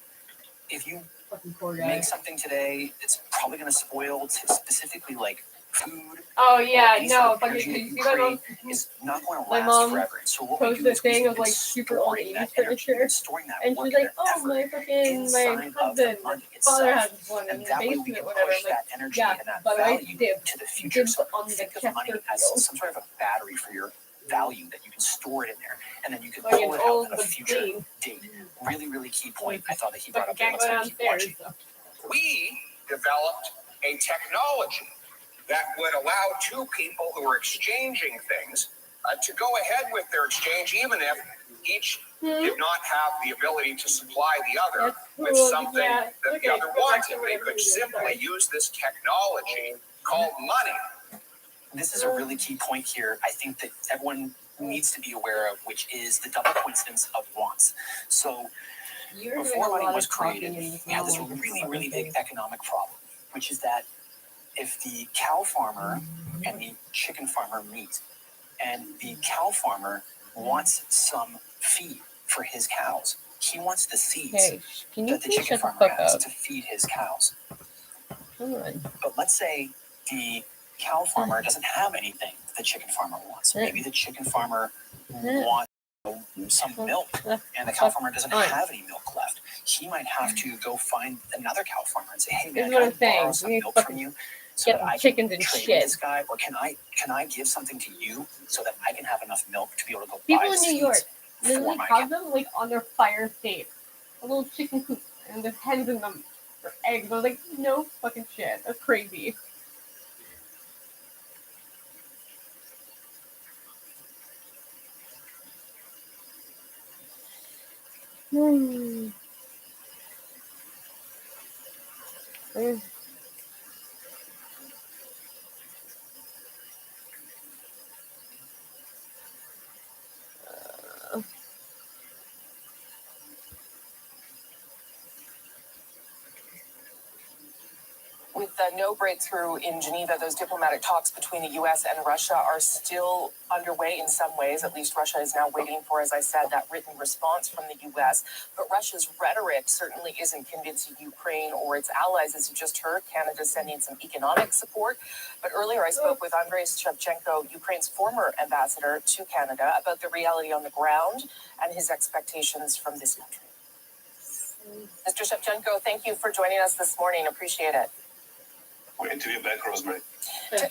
If you Fucking poor guy. make something today, it's probably going to spoil, specifically like food. Oh yeah, any no, sort of fucking. energy Did that you you see my mom? create is not going to My last mom forever. And so what we posted do a is thing we've of been like super old storing 80s that energy, furniture, storing that and work she's like, that "Oh, effort my fucking inside my of the husband, money father itself. has one in And his that way we basement, can whatever." push I'm like, that energy yeah, and that by the way, value dibs, to the future. dibs So on the think of money Chesterfield. as some sort of a battery for your value that you can store it in there, and then you can Like pull an it out old at a but future clean. date. Really key point I thought that he brought Fucking up there. can't Let's go keep watching. downstairs. So. We developed a technology that would allow two people who are exchanging to go ahead with their exchange, even if each did not have the ability to supply the other with something that the other wanted. They could simply use this technology called money. This is a really key point here. I think that everyone needs to be aware of, which is the double coincidence of wants. So before money was created, we had this really, really big economic problem, which is that if the cow farmer and the chicken farmer meet, and the cow farmer wants some feed for his cows, he wants the seeds that the chicken farmer has to feed his cows. But let's say the cow farmer doesn't have anything the chicken farmer wants. Maybe the chicken farmer wants some milk, and the cow farmer doesn't have any milk left. He might have to go find another cow farmer and say, "Hey man, can I borrow some milk from you so that I can trade with this guy, or can I give something to you so that I can have enough milk to be able to go buy seeds?" People in New York literally have them like on their fire escape, a little chicken coop, and there's hens in them for eggs. I was like, no fucking shit, that's crazy. With no breakthrough in Geneva, those diplomatic talks between the U.S. and Russia are still underway in some ways. At least Russia is now waiting for, as I said, that written response from the U.S. But Russia's rhetoric certainly isn't convincing Ukraine or its allies, as you just heard. Canada's sending some economic support. But earlier I spoke with Andrei Shevchenko, Ukraine's former ambassador to Canada, about the reality on the ground and his expectations from this country. Mr. Shevchenko, thank you for joining us this morning. Appreciate it. Great to be back, Rosemary.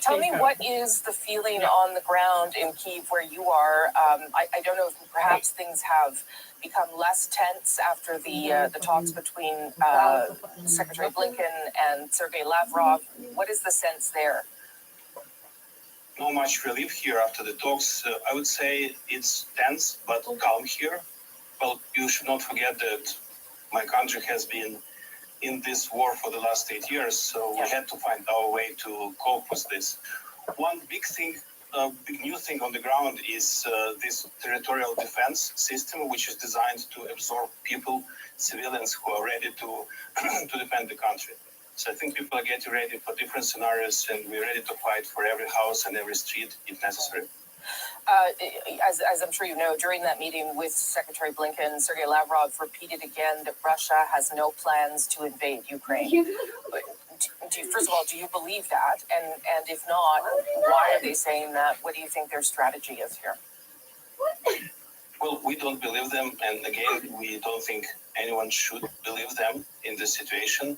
Tell me, what is the feeling on the ground in Kyiv where you are? I don't know if perhaps things have become less tense after the talks between Secretary Blinken and Sergei Lavrov. What is the sense there? Not much relief here after the talks. I would say it's tense but calm here. Well, you should not forget that my country has been in this war for the last 8 years, so we had to find our way to cope with this. One big new thing on the ground is this territorial defense system, which is designed to absorb people, civilians who are ready to to defend the country. So I think people are getting ready for different scenarios, and we're ready to fight for every house and every street if necessary. As I'm sure you know, during that meeting with Secretary Blinken, Sergei Lavrov repeated again that Russia has no plans to invade Ukraine. First of all, do you believe that? And if not, why are they saying that? What do you think their strategy is here? Well, we don't believe them, and again, we don't think anyone should believe them in this situation.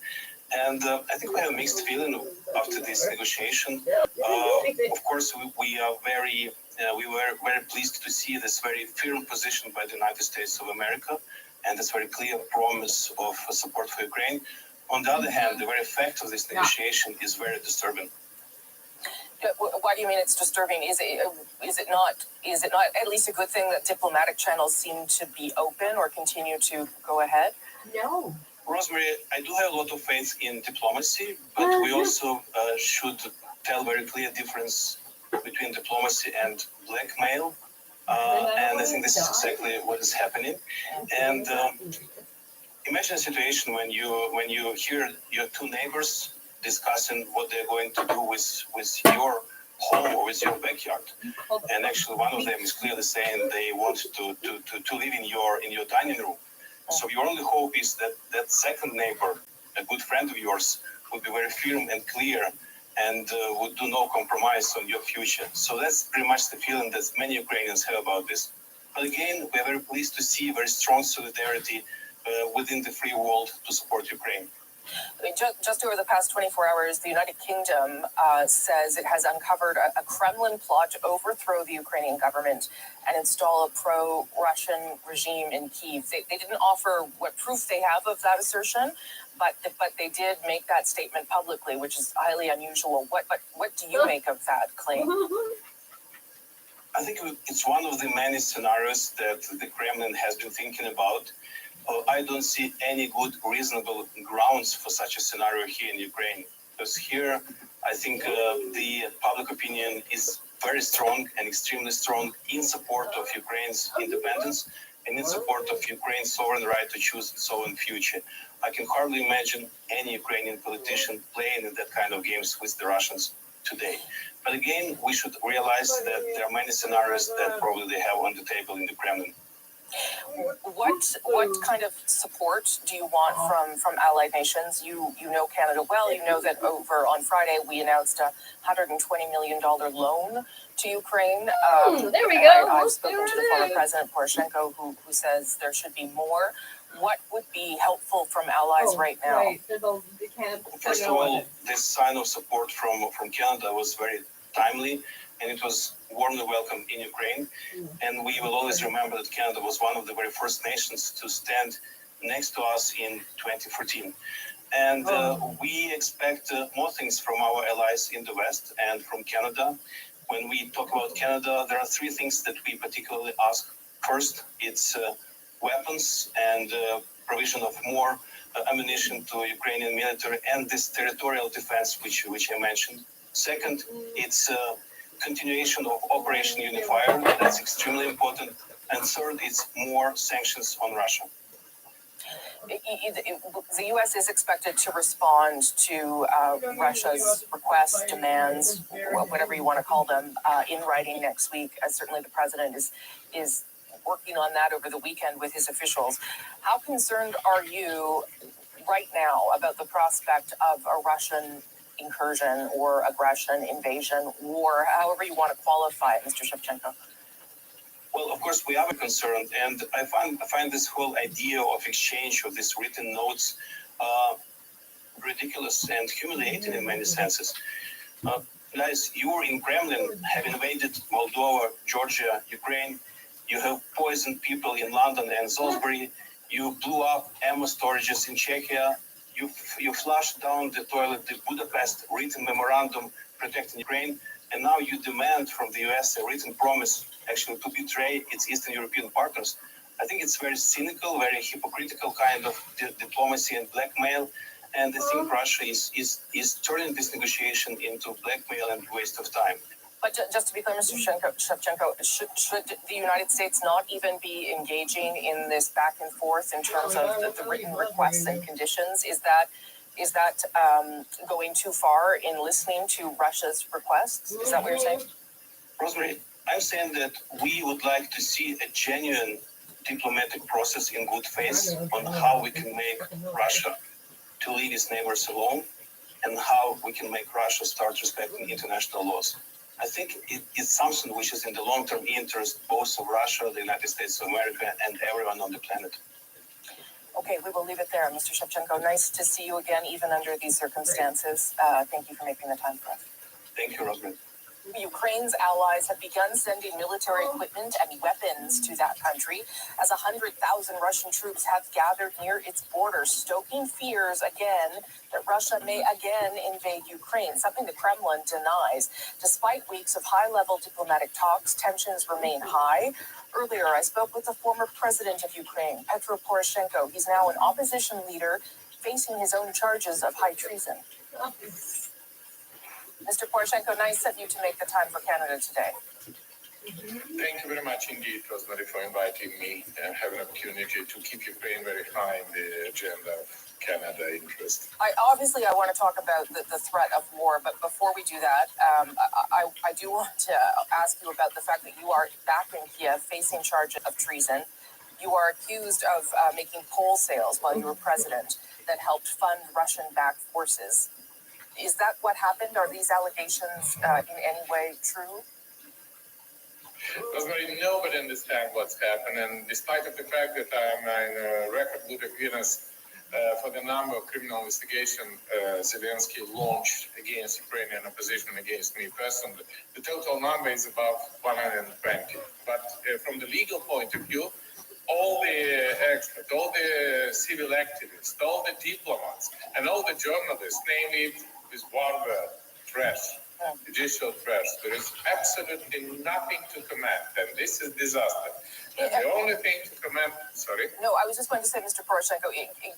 And I think we have a mixed feeling after this negotiation. Of course, we were very pleased to see this very firm position by the United States of America and this very clear promise of support for Ukraine. On the other hand, the very fact of this negotiation is very disturbing. Why do you mean it's disturbing? Is it not at least a good thing that diplomatic channels seem to be open or continue to go ahead? No. Rosemary, I do have a lot of faith in diplomacy, but we also should tell very clear difference between diplomacy and blackmail. And I think this is exactly what is happening. And imagine a situation when you hear your two neighbors discussing what they're going to do with your home or with your backyard. And actually one of them is clearly saying they want to live in your dining room. So your only hope is that that second neighbor, a good friend of yours, would be very firm and clear and would do no compromise on your future. So that's pretty much the feeling that many Ukrainians have about this. But again, we are very pleased to see very strong solidarity within the free world to support Ukraine. Just over the past 24 hours, the United Kingdom says it has uncovered a Kremlin plot to overthrow the Ukrainian government and install a pro-Russian regime in Kyiv. They didn't offer what proof they have of that assertion, but they did make that statement publicly, which is highly unusual. What do you make of that claim? I think it's one of the many scenarios that the Kremlin has been thinking about. I don't see any good, reasonable grounds for such a scenario here in Ukraine. Because here, I think the public opinion is very strong and extremely strong in support of Ukraine's independence and in support of Ukraine's sovereign right to choose its own future. I can hardly imagine any Ukrainian politician playing in that kind of games with the Russians today. But again, we should realize that there are many scenarios that probably they have on the table in the Kremlin. What kind of support do you want from allied nations? You know Canada well. You know that over on Friday we announced a $120 million loan to Ukraine. There we go. I've spoken to the former President Poroshenko, who says there should be more. What would be helpful from allies right now? Right. First of all, this sign of support from Canada was very timely, and it was warmly welcomed in Ukraine. And we will always remember that Canada was one of the very first nations to stand next to us in 2014. And we expect more things from our allies in the West and from Canada. When we talk about Canada, there are three things that we particularly ask. First, it's weapons and provision of more ammunition to Ukrainian military and this territorial defense, which I mentioned. Second, it's continuation of Operation Unifier. That's extremely important. And third, it's more sanctions on Russia. The U.S. is expected to respond to Russia's requests, demands, whatever you want to call them, in writing next week. Certainly the president is working on that over the weekend with his officials. How concerned are you right now about the prospect of a Russian incursion or aggression, invasion, war, however you want to qualify it, Mr. Shevchenko? Well, of course, we are concerned, and I find this whole idea of exchange of these written notes ridiculous and humiliating in many senses. Guys, you were in Kremlin, have invaded Moldova, Georgia, Ukraine. You have poisoned people in London and Salisbury. You blew up ammo storages in Czechia. You flushed down the toilet the Budapest written memorandum protecting Ukraine. And now you demand from the US a written promise actually to betray its Eastern European partners. I think it's very cynical, very hypocritical kind of diplomacy and blackmail. And I think Russia is turning this negotiation into blackmail and waste of time. But just to be clear, Mr. Shevchenko, should the United States not even be engaging in this back and forth in terms of the written requests and conditions? Is that going too far in listening to Russia's requests? Is that what you're saying? Rosemary, I'm saying that we would like to see a genuine diplomatic process in good faith on how we can make Russia to leave its neighbors alone and how we can make Russia start respecting international laws. I think it's something which is in the long-term interest both of Russia, the United States of America, and everyone on the planet. Okay, we will leave it there. Mr. Shevchenko, nice to see you again, even under these circumstances. Thank you for making the time for us. Thank you, Rosemary. Ukraine's allies have begun sending military equipment and weapons to that country as 100,000 Russian troops have gathered near its border, stoking fears again that Russia may again invade Ukraine, something the Kremlin denies. Despite weeks of high-level diplomatic talks, tensions remain high. Earlier, I spoke with the former president of Ukraine, Petro Poroshenko. He's now an opposition leader facing his own charges of high treason. Mr. Poroshenko, nice of you to make the time for Canada today. Thank you very much indeed, Rosemary, for inviting me and having an opportunity to keep Ukraine very high in the agenda of Canada interest. I want to talk about the threat of war, but before we do that, I do want to ask you about the fact that you are back in Kiev facing charges of treason. You are accused of making coal sales while you were president that helped fund Russian-backed forces. Is that what happened? Are these allegations in any way true? Rosemary, nobody understands what's happened, and despite of the fact that I'm in a record book of Guinness for the number of criminal investigation Zelensky launched against Ukrainian opposition, against me personally, the total number is about 120. But from the legal point of view, all the experts, all the civil activists, all the diplomats, and all the journalists, namely with one word, trash. judicial trash. There is absolutely nothing to comment, and this is disaster. And the only thing to comment, sorry. No, I was just going to say, Mr. Poroshenko,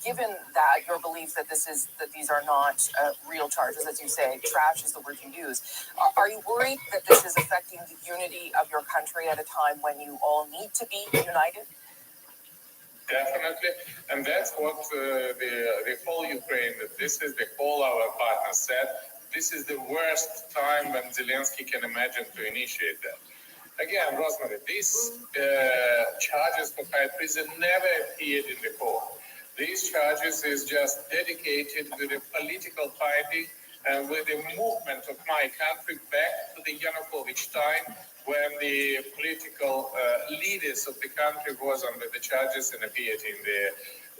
given that your belief that these are not real charges, as you say, trash is the word you use, are you worried that this is affecting the unity of your country at a time when you all need to be united? Definitely, and that's what the whole Ukraine, this is the whole our partners said, this is the worst time when Zelensky can imagine to initiate that. Again, Rosemary, these charges for high treason never appeared in the court. These charges is just dedicated with a political party and with the movement of my country back to the Yanukovych time when the political leaders of the country was under the charges and appeared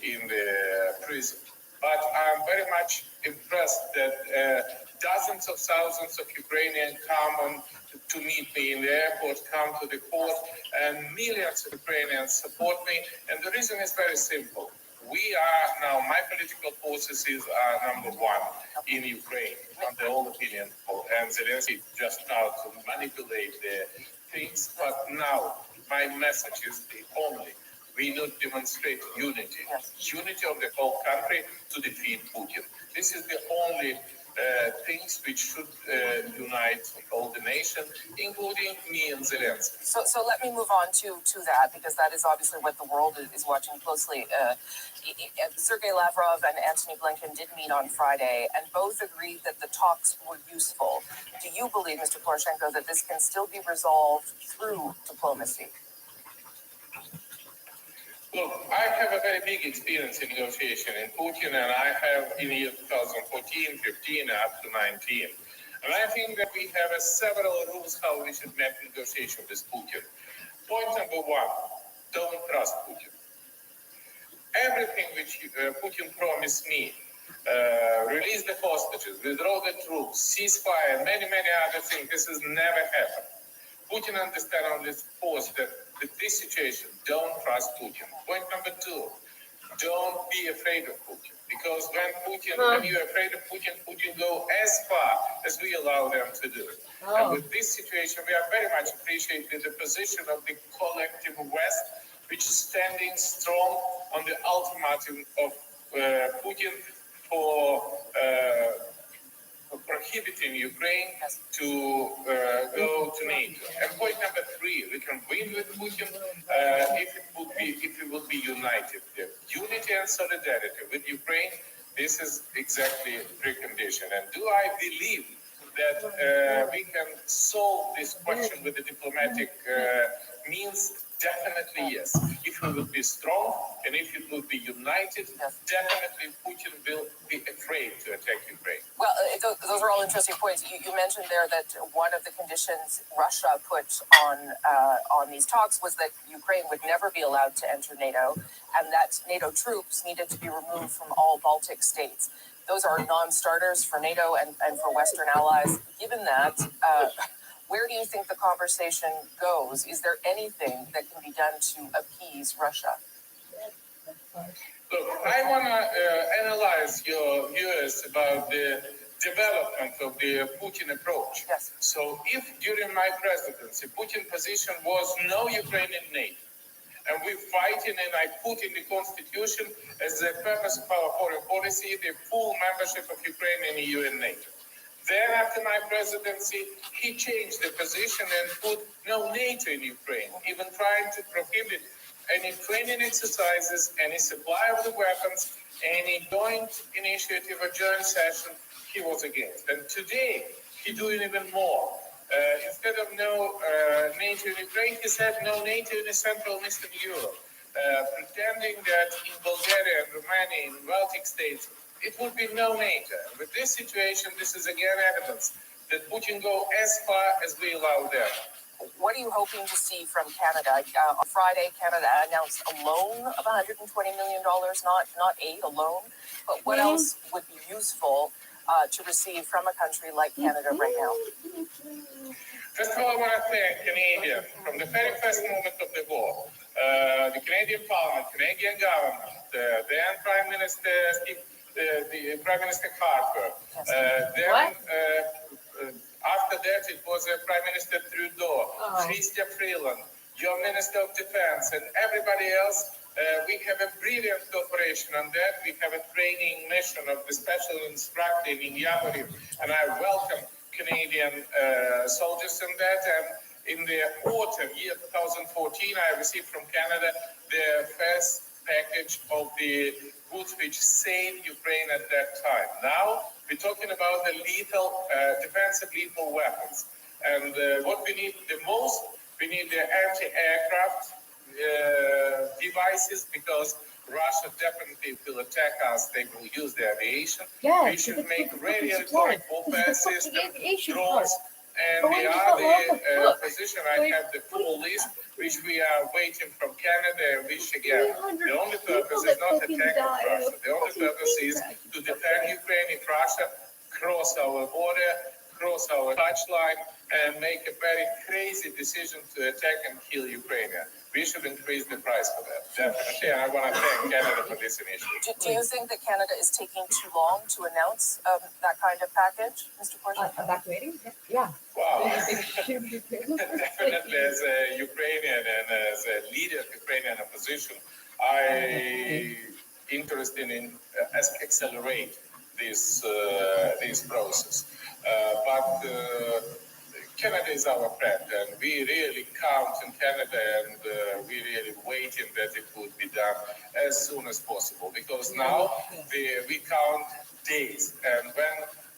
in the prison. But I'm very much impressed that dozens of thousands of Ukrainians come to meet me in the airport, come to the court, and millions of Ukrainians support me. And the reason is very simple. We are now, my political processes are number one in Ukraine, on the old opinion of Zelensky, just now to manipulate the things. But now, my message is the only. We need to demonstrate unity, unity of the whole country to defeat Putin. This is the only things which should unite all the nation, including me and Zelensky. So let me move on to that, because that is obviously what the world is watching closely. Sergei Lavrov and Antony Blinken did meet on Friday, and both agreed that the talks were useful. Do you believe, Mr. Poroshenko, that this can still be resolved through diplomacy? Look, I have a very big experience in negotiation in Putin, and I have in the year 2014, 15, up to 19. And I think that we have several rules how we should make negotiation with Putin. Point number one, don't trust Putin. Everything which Putin promised me, release the hostages, withdraw the troops, ceasefire, many other things, this has never happened. Putin understands on this post that this situation, don't trust Putin. Point number two, don't be afraid of Putin. Because when you're afraid of Putin, Putin go as far as we allow them to do. And with this situation, we are very much appreciating the position of the collective West, which is standing strong on the ultimatum of Putin for prohibiting Ukraine to go to NATO. And point number three, we can win with Putin if it would be united. The unity and solidarity with Ukraine, this is exactly the precondition. And do I believe that we can solve this question with the diplomatic means? Definitely yes. If we will be strong and if it will be united, definitely Putin will be afraid to attack Ukraine. Well, those are all interesting points. You mentioned there that one of the conditions Russia put on these talks was that Ukraine would never be allowed to enter NATO, and that NATO troops needed to be removed from all Baltic states. Those are non-starters for NATO and for Western allies. Given that, where do you think the conversation goes? Is there anything that can be done to appease Russia? Look, I want to analyze your views about the development of the Putin approach. Yes. So if during my presidency, Putin position was no Ukraine in NATO, and we're fighting, and I put in the constitution as the purpose of our foreign policy, the full membership of Ukraine in EU and NATO. Then after my presidency, he changed the position and put no NATO in Ukraine, even trying to prohibit any training exercises, any supply of the weapons, any joint initiative or joint session, he was against. And today, he's doing even more. Instead of no NATO in Ukraine, he said no NATO in Central and Eastern Europe, pretending that in Bulgaria and Romania, in Baltic states, it would be no NATO. With this situation, this is again evidence that Putin go as far as we allow them. What are you hoping to see from Canada? On Friday, Canada announced a loan of $120 million, not aid, a loan. But what else would be useful to receive from a country like Canada right now? First of all, I want to thank Canadians from the very first moment of the war. The Canadian Parliament, Canadian government, then Prime Minister the Prime Minister Harper, then After that, it was Prime Minister Trudeau, Chrystia Freeland, your Minister of Defense, and everybody else. We have a brilliant cooperation on that. We have a training mission of the special instructor in Yavoriv, and I welcome Canadian soldiers in that. And in the autumn, year 2014, I received from Canada the first package of the goods which saved Ukraine at that time. Now, we're talking about the lethal, defensive lethal weapons. And what we need the most, we need the anti-aircraft devices, because Russia definitely will attack us. They will use the aviation. Yeah, we should make radiatory warfare system, drones, and the other position. I have the full list, which we are waiting from Canada, which again, the only purpose is not attacking Russia. The only purpose is to defend Ukraine if Russia cross our border, cross our touchline, and make a very crazy decision to attack and kill Ukraine. We should increase the price for that. Definitely. I want to thank Canada for this initiative. Do you think that Canada is taking too long to announce that kind of package, Mr. Poroshenko? Evacuating? Yeah. Wow. Definitely, as a Ukrainian and as a leader of Ukrainian opposition, I interested in accelerate this process. But Canada is our friend, and we really count in Canada, and we really waiting that it would be done as soon as possible, because now we count days, and when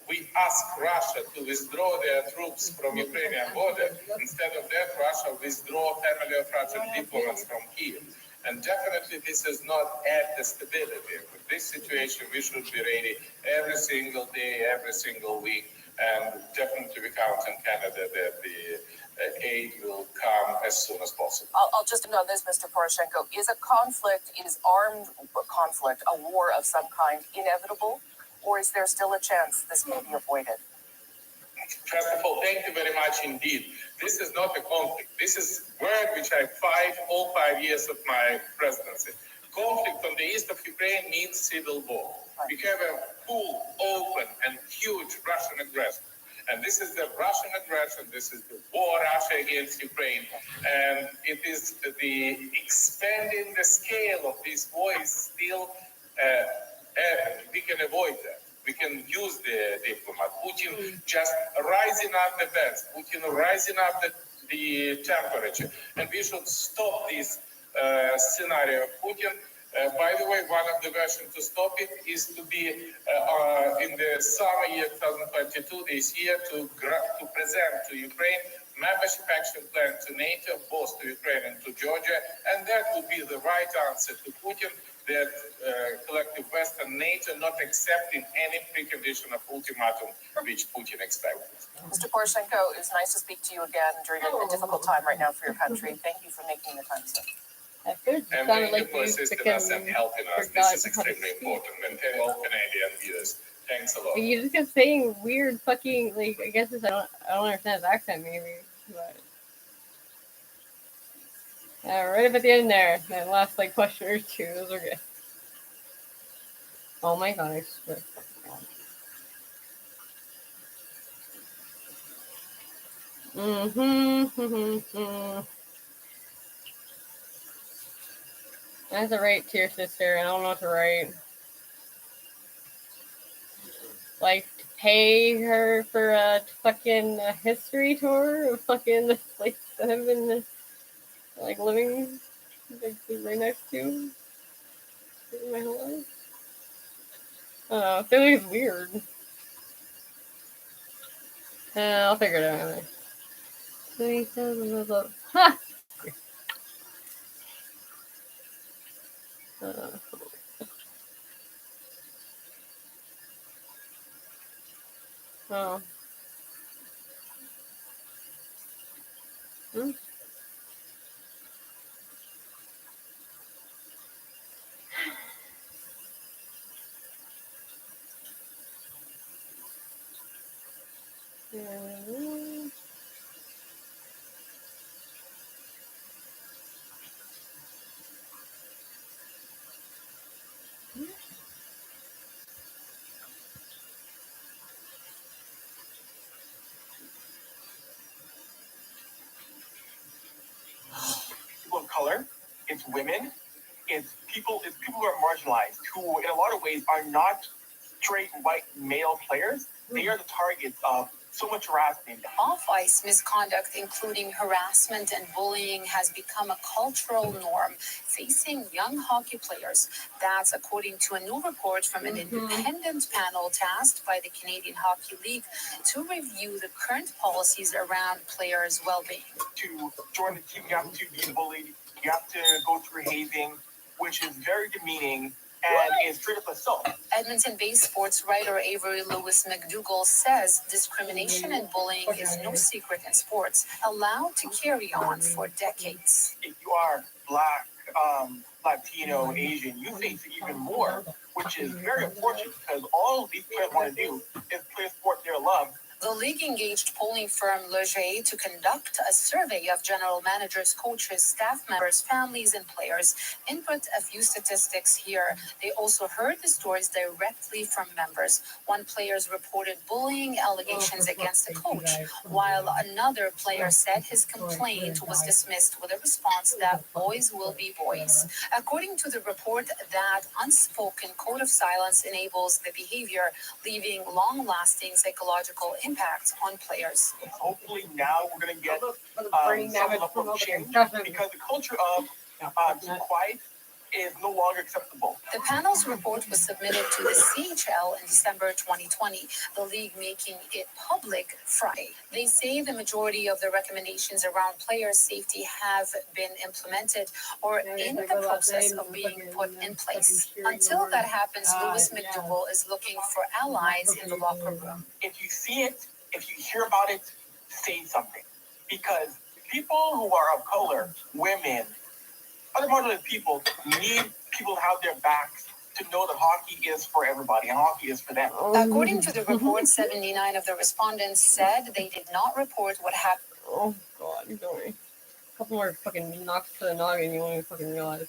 we ask Russia to withdraw their troops from Ukrainian border, instead of that, Russia withdraw family of Russian diplomats from Kiev. And definitely this is not add the stability. With this situation, we should be ready every single day, every single week, and definitely we count in Canada that the aid will come as soon as possible. I'll just end on this, Mr. Poroshenko. Is armed conflict, a war of some kind, inevitable? Or is there still a chance this may be avoided? First of all, thank you very much indeed. This is not a conflict. This is word which I fight all 5 years of my presidency. Conflict on the east of Ukraine means civil war. We have a full, open, and huge Russian aggression. And this is the Russian aggression. This is the war Russia against Ukraine. And it is the expanding the scale of this war is still, we can avoid that. We can use the diplomat. Putin just rising up the best. Putin rising up the temperature. And we should stop this scenario of Putin. By the way, one of the versions to stop it is to be in the summer year 2022, this year, to present to Ukraine membership action plan to NATO, both to Ukraine and to Georgia. And that would be the right answer to Putin, that collective Western NATO not accepting any precondition of ultimatum which Putin expected. Mr. Poroshenko, it's nice to speak to you again during a difficult time right now for your country. Thank you for making the time, sir. And thank you for assisting us and helping us. This is extremely important. And thank all Canadian viewers. Thanks a lot. You just kept saying weird fucking, like, I guess it's, I don't understand his accent maybe, but. Right up at the end there, that last like question or two, those are good. Oh my god, I swear. I have to write to your sister, I don't know what to write. Like, to pay her for a fucking history tour of fucking this place that I've been, like, living like, right next to my whole life. I don't know, I feel like it's weird. I'll figure it out anyway. So he says, ha! Oh. Hmm? color, it's women, it's people who are marginalized, who in a lot of ways are not straight white male players. They are the targets of so much harassment. Off-ice misconduct, including harassment and bullying, has become a cultural norm facing young hockey players. That's according to a new report from an independent panel tasked by the Canadian Hockey League to review the current policies around players' well-being. To join the team, you have to be bullied, you have to go through hazing, which is very demeaning and is straight up assault. Edmonton-based sports writer Avery Lewis McDougall says discrimination and bullying is no secret in sports, allowed to carry on for decades. If you are Black, Latino, Asian, you face it even more, which is very unfortunate because all these players want to do is play a sport they love. The league engaged polling firm Leger to conduct a survey of general managers, coaches, staff members, families, and players. Input a few statistics here. They also heard the stories directly from members. One player reported bullying allegations against a coach, while another player said his complaint was dismissed with a response that boys will be boys. According to the report, that unspoken code of silence enables the behavior, leaving long-lasting psychological impact on players. Hopefully now we're going to get some level of change because the culture of keep quiet is no longer acceptable. The panel's report was submitted to the CHL in December 2020, the league making it public Friday. They say the majority of the recommendations around player safety have been implemented or in the process of being put in place. Until that happens, Lewis McDougall is looking for allies in the locker room. If you see it, if you hear about it, say something. Because people who are of color, women, other marginalized people need people to have their backs to know that hockey is for everybody and hockey is for them. According to the report, 79 of the respondents said they did not report what happened. Oh god, you know me. A couple more fucking knocks to the noggin, you won't even fucking realize.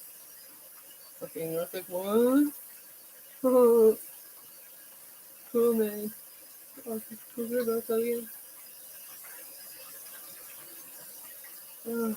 Fucking, I was like, what? Cool, man. Oh, good about that again. Oh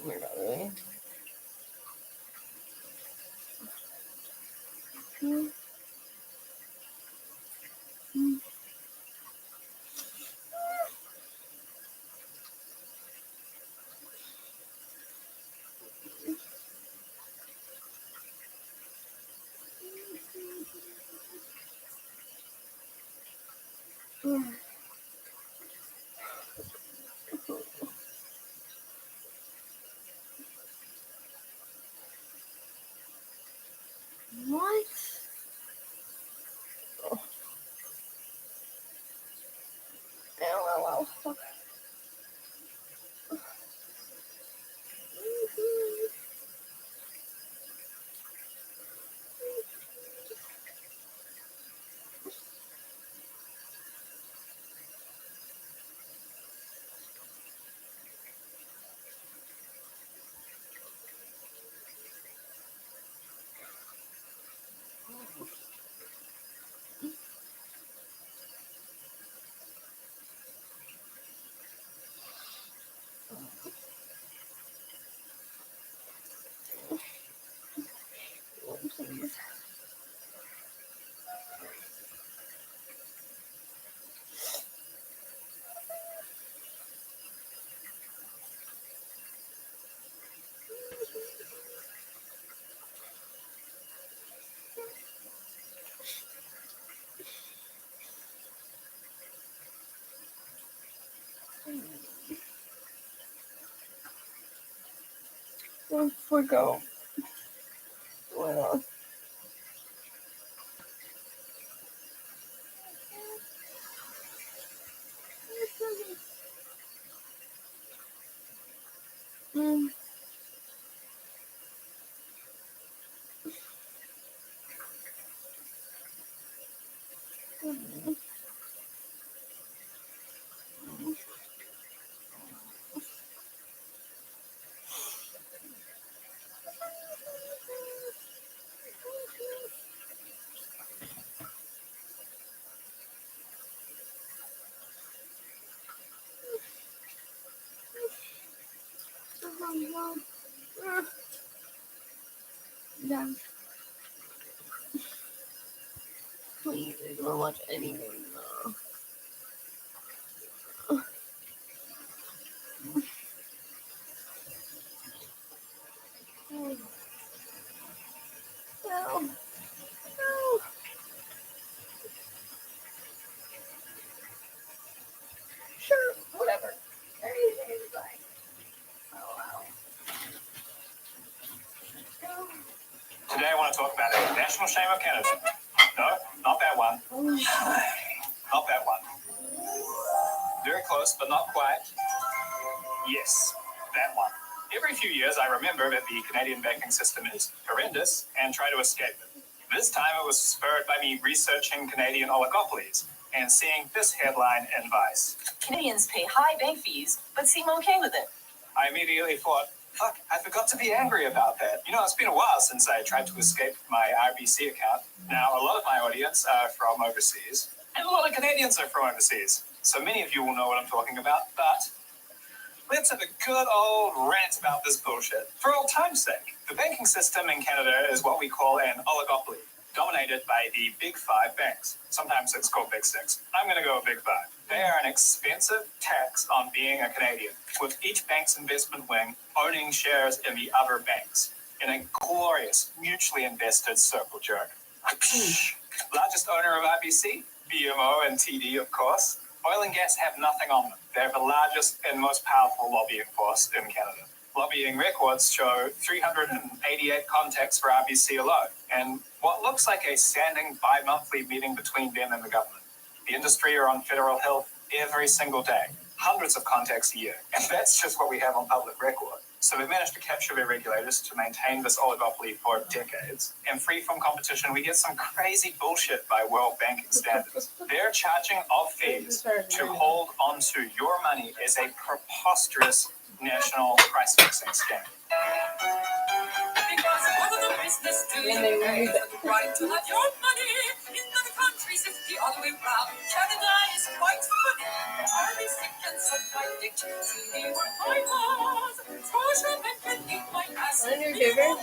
my god, really? What? Oh. LOL. Fuck. Please. Let's go. Well. Please, I don't want to watch anything though. No. No. Sure, whatever. Everything is fine. Oh, wow. No. Today I want to talk about it. National shame of Canada. No, not that one. Not that one. Very close, but not quite. Yes, that one. Every few years I remember that the Canadian banking system is horrendous and try to escape it. This time it was spurred by me researching Canadian oligopolies and seeing this headline in Vice. Canadians pay high bank fees, but seem okay with it. I immediately thought, fuck, I forgot to be angry about that. You know, it's been a while since I tried to escape my RBC account. Now, a lot of my audience are from overseas, and a lot of Canadians are from overseas. So many of you will know what I'm talking about, but let's have a good old rant about this bullshit. For old time's sake, the banking system in Canada is what we call an oligopoly, dominated by the big five banks. Sometimes it's called big six. I'm going to go big five. They are an expensive tax on being a Canadian, with each bank's investment wing owning shares in the other banks in a glorious, mutually invested circle jerk. Largest owner of RBC, BMO and TD, of course. Oil and gas have nothing on them. They're the largest and most powerful lobbying force in Canada. Lobbying records show 388 contacts for RBC alone, and what looks like a standing bi-monthly meeting between them and the government. The industry are on federal health every single day, hundreds of contacts a year, and that's just what we have on public record. So they've managed to capture their regulators to maintain this oligopoly for decades. And free from competition, we get some crazy bullshit by world banking standards. They're charging off fees to hold onto your money as a preposterous national price fixing scam. Because all of the business do you pay for the right to have your money in other countries it's the other way round. Canada is quite funny. RBC can contradict TV or my laws. Social men can eat my ass. Under David,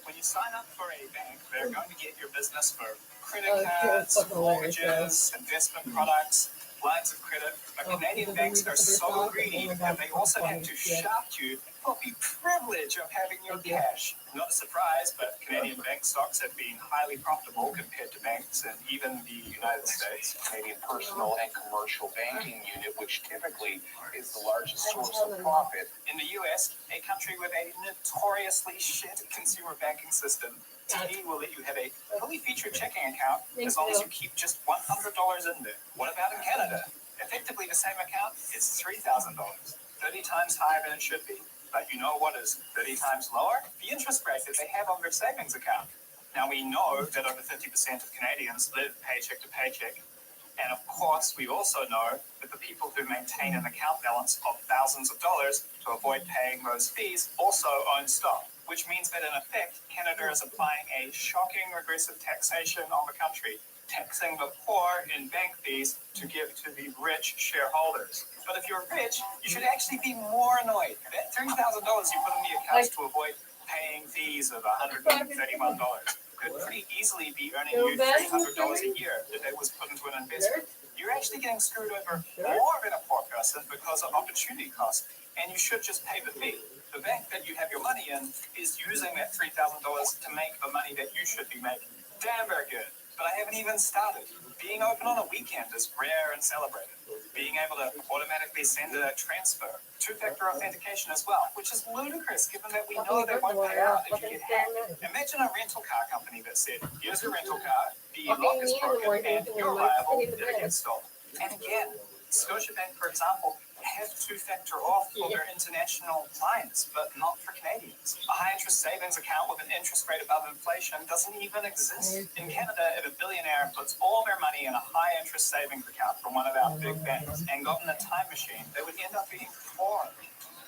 When you sign up for a bank, they're going to get your business for credit cards, mortgages, investment products, lines of credit. But Canadian banks are so greedy that they also have to shaft you for the privilege of having your cash. Not a surprise, but Canadian bank stocks have been highly profitable compared to banks in even the United States. Canadian personal and commercial banking unit, which typically is the largest source of profit. In the US, a country with a notoriously shit consumer banking system, TD will let you have a fully featured checking account as long as you keep just $100 in there. What about in Canada? Effectively, the same account is $3,000, 30 times higher than it should be. But you know what is 30 times lower? The interest rate that they have on their savings account. Now, we know that over 50% of Canadians live paycheck to paycheck. And of course, we also know that the people who maintain an account balance of thousands of dollars to avoid paying those fees also own stock, which means that in effect, Canada is applying a shocking regressive taxation on the country, taxing the poor in bank fees to give to the rich shareholders. But if you're rich, you should actually be more annoyed. That $3,000 you put in the account to avoid paying fees of $131 could pretty easily be earning you $300 a year if it was put into an investment. You're actually getting screwed over more than a poor person because of opportunity cost, and you should just pay the fee. The bank that you have your money in is using that $3,000 to make the money that you should be making. Damn, very good. But I haven't even started. Being open on a weekend is rare and celebrated. Being able to automatically send a transfer. Two-factor authentication as well, which is ludicrous given that we know they won't pay out if you get hacked. Imagine a rental car company that said, here's your rental car, the lock is broken, and you're liable if it gets stolen. And again, Scotiabank, for example, have two-factor auth for their international clients, but not for Canadians. A high-interest savings account with an interest rate above inflation doesn't even exist. In Canada, if a billionaire puts all their money in a high-interest savings account from one of our big banks and got in a time machine, they would end up being poor.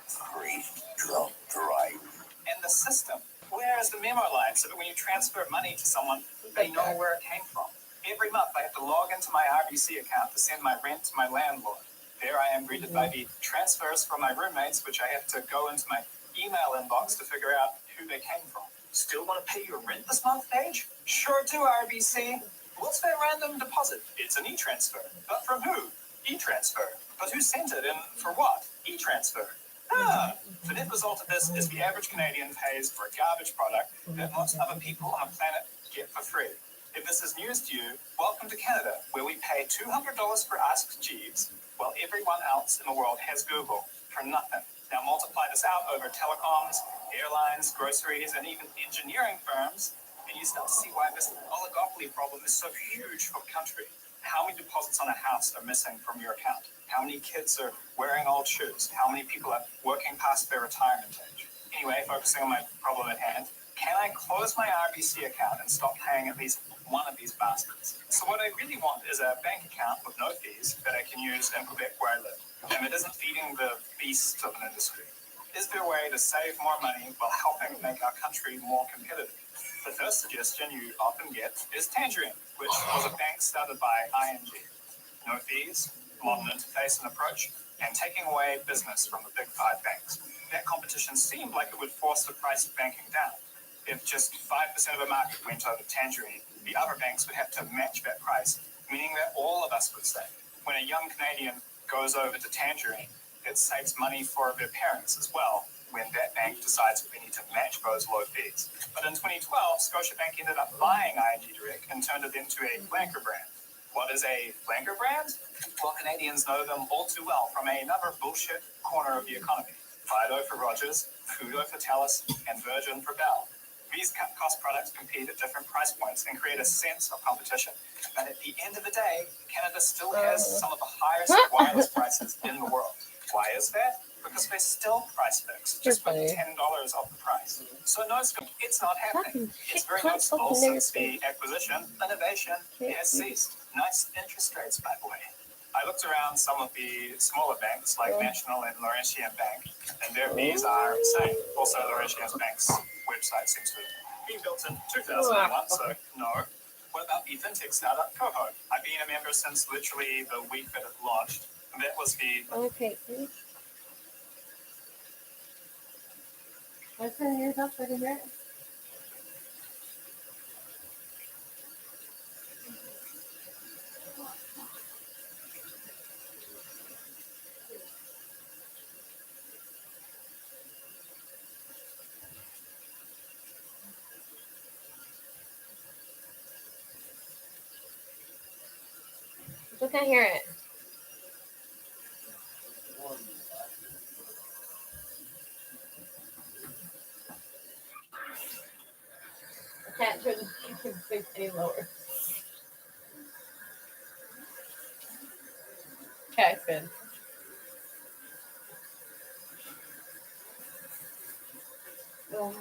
Crazy drunk drive. And the system, where is the memo line so that when you transfer money to someone, they know where it came from? Every month I have to log into my RBC account to send my rent to my landlord. There I am greeted by the transfers from my roommates, which I have to go into my email inbox to figure out who they came from. Still want to pay your rent this month, Paige? Sure do, RBC. What's that random deposit? It's an e-transfer. But from who? E-transfer. But who sent it and for what? E-transfer. The net result of this is the average Canadian pays for a garbage product that most other people on the planet get for free. If this is news to you, welcome to Canada, where we pay $200 for Ask Jeeves, while everyone else in the world has Google for nothing. Now multiply this out over telecoms, airlines, groceries, and even engineering firms, and you start to see why this oligopoly problem is so huge for the country. How many deposits on a house are missing from your account? How many kids are wearing old shoes? How many people are working past their retirement age? Anyway, focusing on my problem at hand, can I close my RBC account and stop paying at least one of these bastards? So what I really want is a bank account with no fees that I can use in Quebec where I live, and that isn't feeding the beast of an industry. Is there a way to save more money while helping make our country more competitive? The first suggestion you often get is Tangerine, which was a bank started by ING. No fees, modern interface and approach, and taking away business from the big five banks. That competition seemed like it would force the price of banking down. If just 5% of the market went over Tangerine, the other banks would have to match that price, meaning that all of us would save. When a young Canadian goes over to Tangerine, it saves money for their parents as well, when that bank decides that they need to match those low fees. But in 2012, Scotiabank ended up buying ING Direct and turned it into a flanker brand. What is a flanker brand? Well, Canadians know them all too well from another bullshit corner of the economy. Fido for Rogers, Fudo for Telus, and Virgin for Bell. These cut-cost products compete at different price points and create a sense of competition. But at the end of the day, Canada still has some of the highest wireless prices in the world. Why is that? Because they're still price fixed, just with $10 off the price. So no, it's not happening. It's very noticeable since the acquisition, innovation has ceased. Nice interest rates, by the way. I looked around some of the smaller banks like National and Laurentian Bank, and their fees are insane. Also, Laurentian Bank's website seems to have been built in 2001, so no. What about the fintech startup Coho? I've been a member since literally the week that it launched. And that was the... Okay, please. Let's turn yours up so I can hear it. I can't hear it. I can't turn the YouTube space any lower. Okay, it's good. Oh,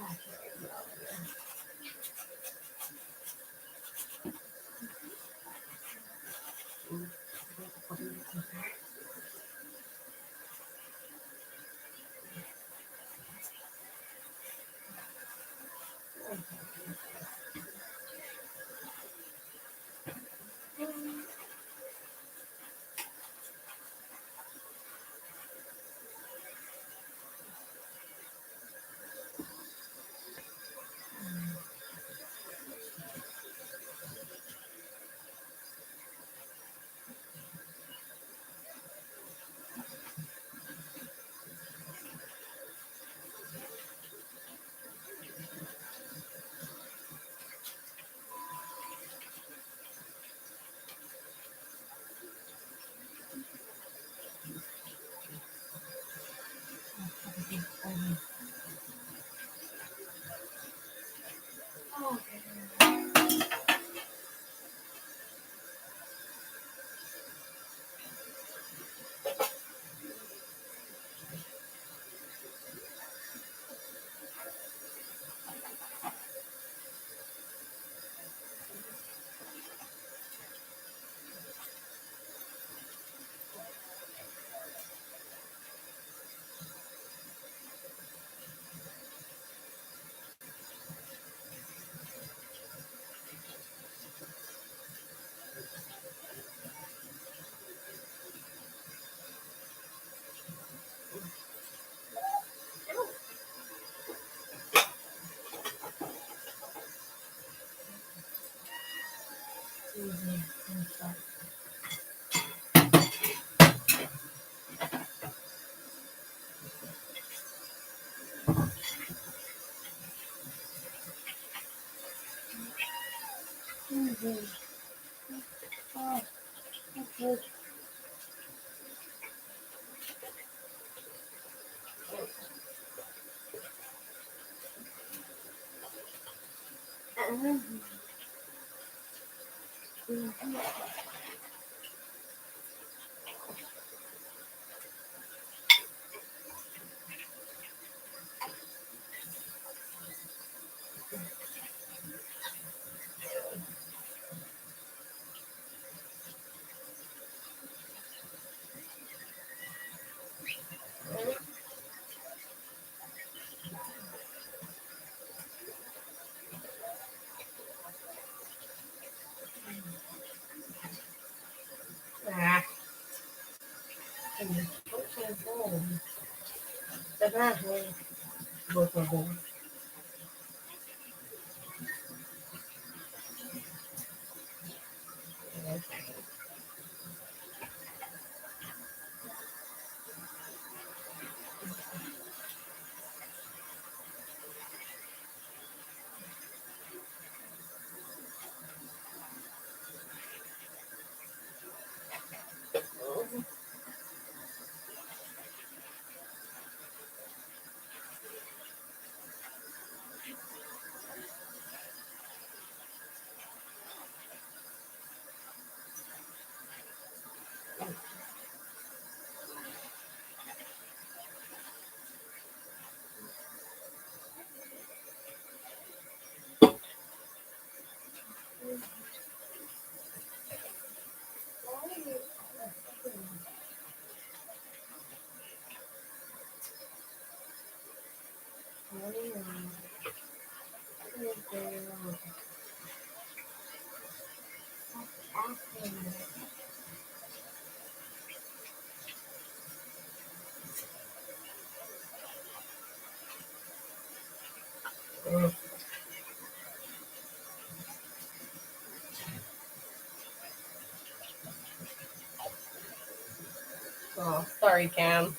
Oh, sorry, Cam.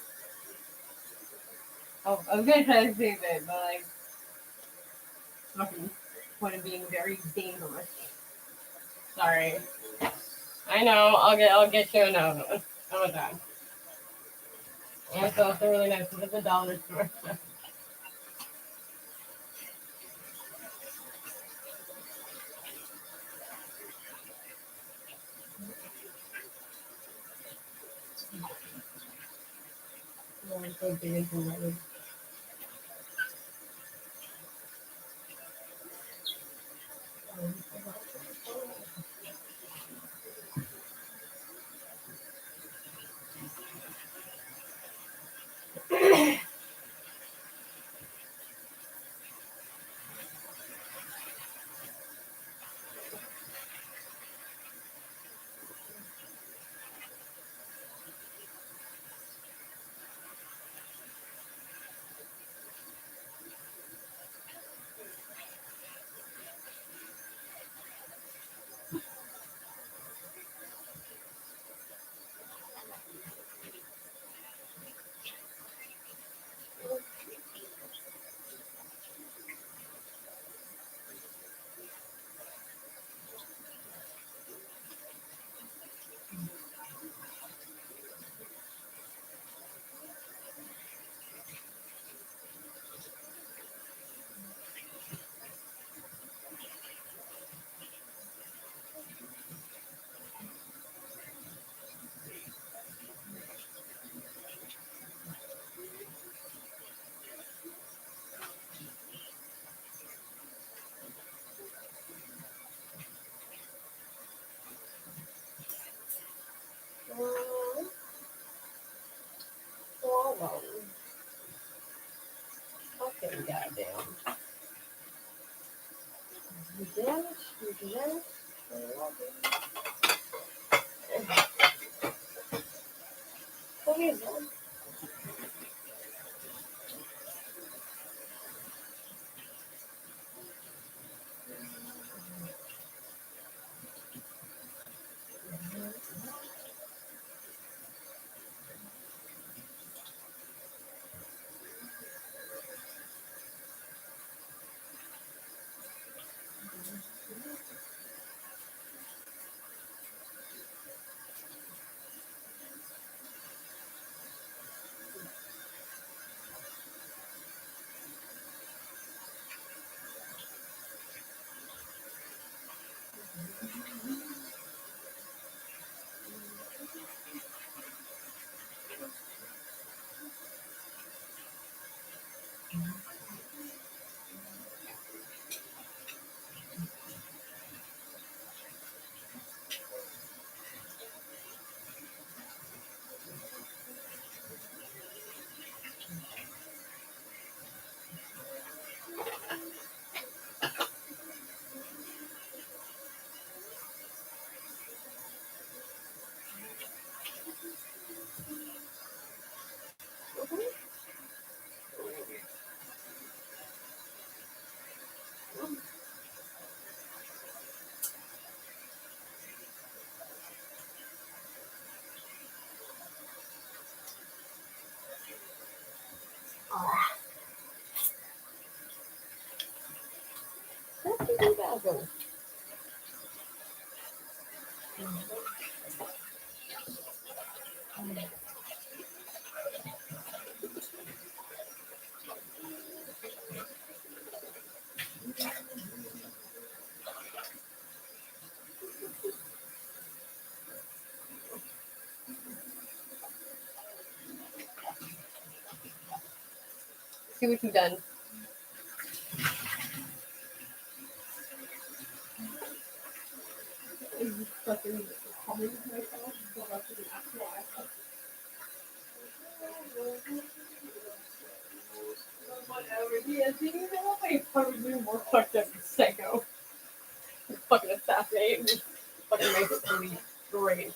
Oh, I was gonna try to save it, but like, fucking point of being very dangerous. Sorry. I know. I'll get you another one. How about that? And it's also really nice because it's a dollar store. So big and promoted. Okay, goddamn. You damage. Okay, then. See what you've done. Fucking humming to myself. Go back to the actual iPhone. Whatever. Yeah, see, you know what? My probably more fucked up than Psycho. Fucking assassinate and fucking make it really great.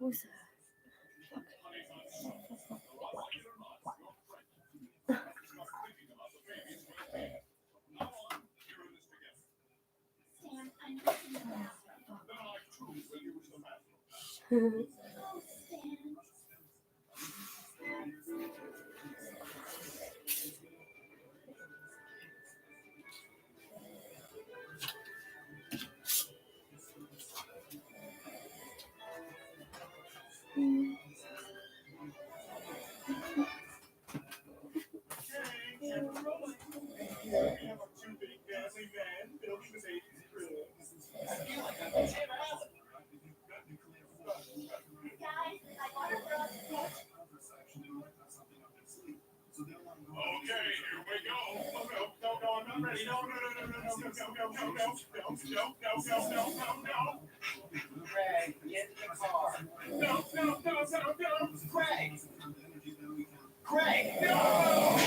Who's that? Greg, get in the car. No. Greg! Greg, no!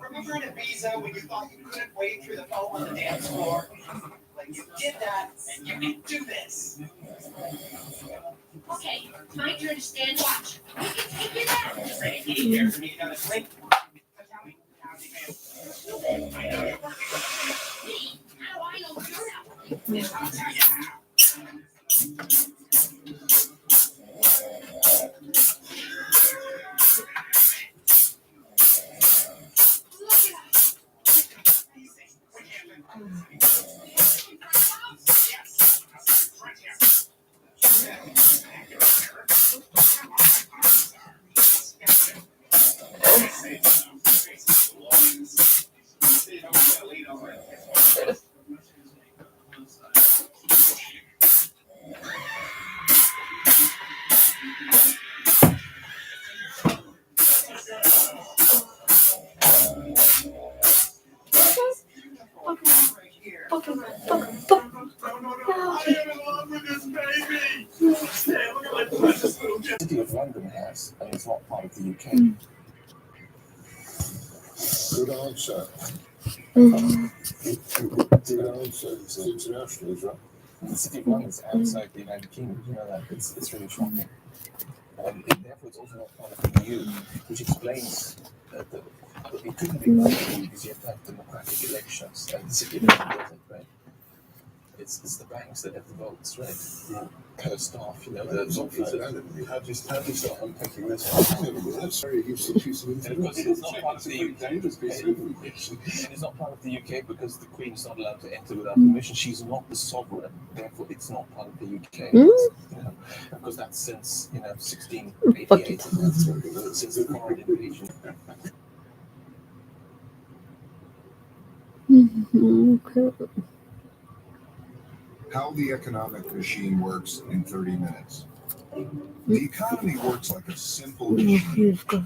Remember in Ibiza when you thought you couldn't wade through the foam on the dance floor? Like you did that, and you can do this. Okay, my turn to stand watch. We can take you down. Ready? Here's me down a swing. How do I know you're not? I'll tell you how. The City of London has, and it's not part of the UK. Good answer. Good answer. It's international, is right? The City of London is outside the United Kingdom. You know that? It's really shocking. And therefore, it's also not part of the EU, which explains that it couldn't be part of the EU because you have to have democratic elections, and the City of London doesn't, right? It's the banks that have the votes, right? The kind of staff, you know, the How do you start unpacking this? That's very useful piece of and of course, it's not part of the UK. dangerous piece of information. And it's not part of the UK because the Queen is not allowed to enter without permission. She's not the sovereign, therefore it's not part of the UK. You know, because that's since 1688, since the foreign invasion. Okay. How the economic machine works in 30 minutes. The economy works like a simple machine, but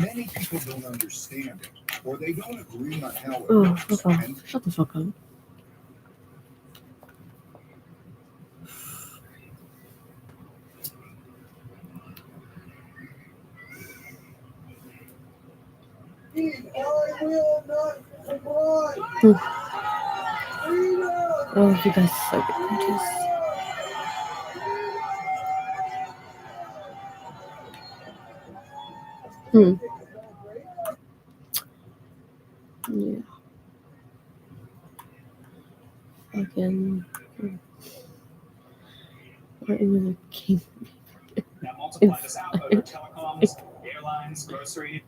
many people don't understand it, or they don't agree on how it works. And Shut the fuck up. I will not comply. Oh, you guys are so gorgeous. Yeah. fucking. Or even a king. Now multiply this out over telecoms, airlines, grocery.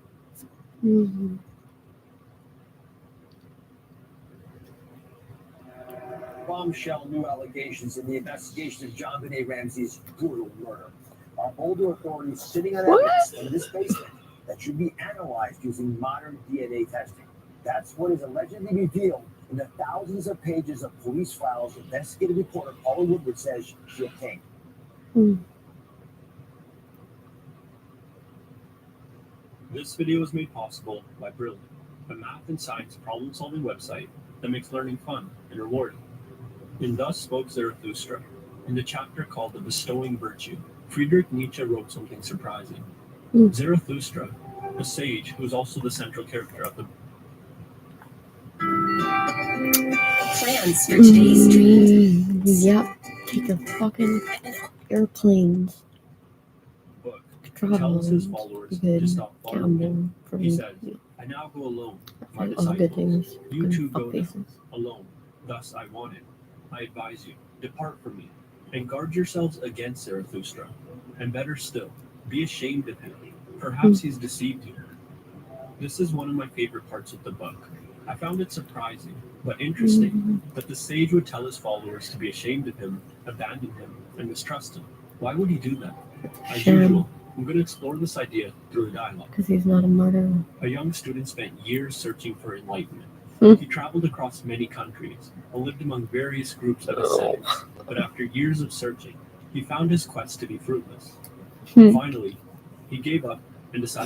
Mm-hmm. Bombshell new allegations in the investigation of John Benet Ramsey's brutal murder. Are older authorities sitting on evidence in this basement that should be analyzed using modern DNA testing? That's what is allegedly revealed in the thousands of pages of police files investigative reporter Paula Woodward says she obtained. This video was made possible by Brilliant, a math and science problem-solving website that makes learning fun and rewarding. And thus spoke Zarathustra. In the chapter called The Bestowing Virtue, Friedrich Nietzsche wrote something surprising. Zarathustra, a sage who is also the central character of the Plans for today's dream. Yep, take a fucking airplanes. book, Travel tells his followers good to stop following him. gamble. He says, I now go alone, my All good disciples. things. You too Fuck go now, faces. alone. Thus I want it. I advise you, depart from me, and guard yourselves against Zarathustra. And better still, be ashamed of him. Perhaps he's deceived you. This is one of my favorite parts of the book. I found it surprising, but interesting, that the sage would tell his followers to be ashamed of him, abandon him, and mistrust him. Why would he do that? As usual, I'm going to explore this idea through a dialogue. Because he's not a murderer. A young student spent years searching for enlightenment. Hmm. He traveled across many countries and lived among various groups of ascetics, but after years of searching, he found his quest to be fruitless. Finally, he gave up and decided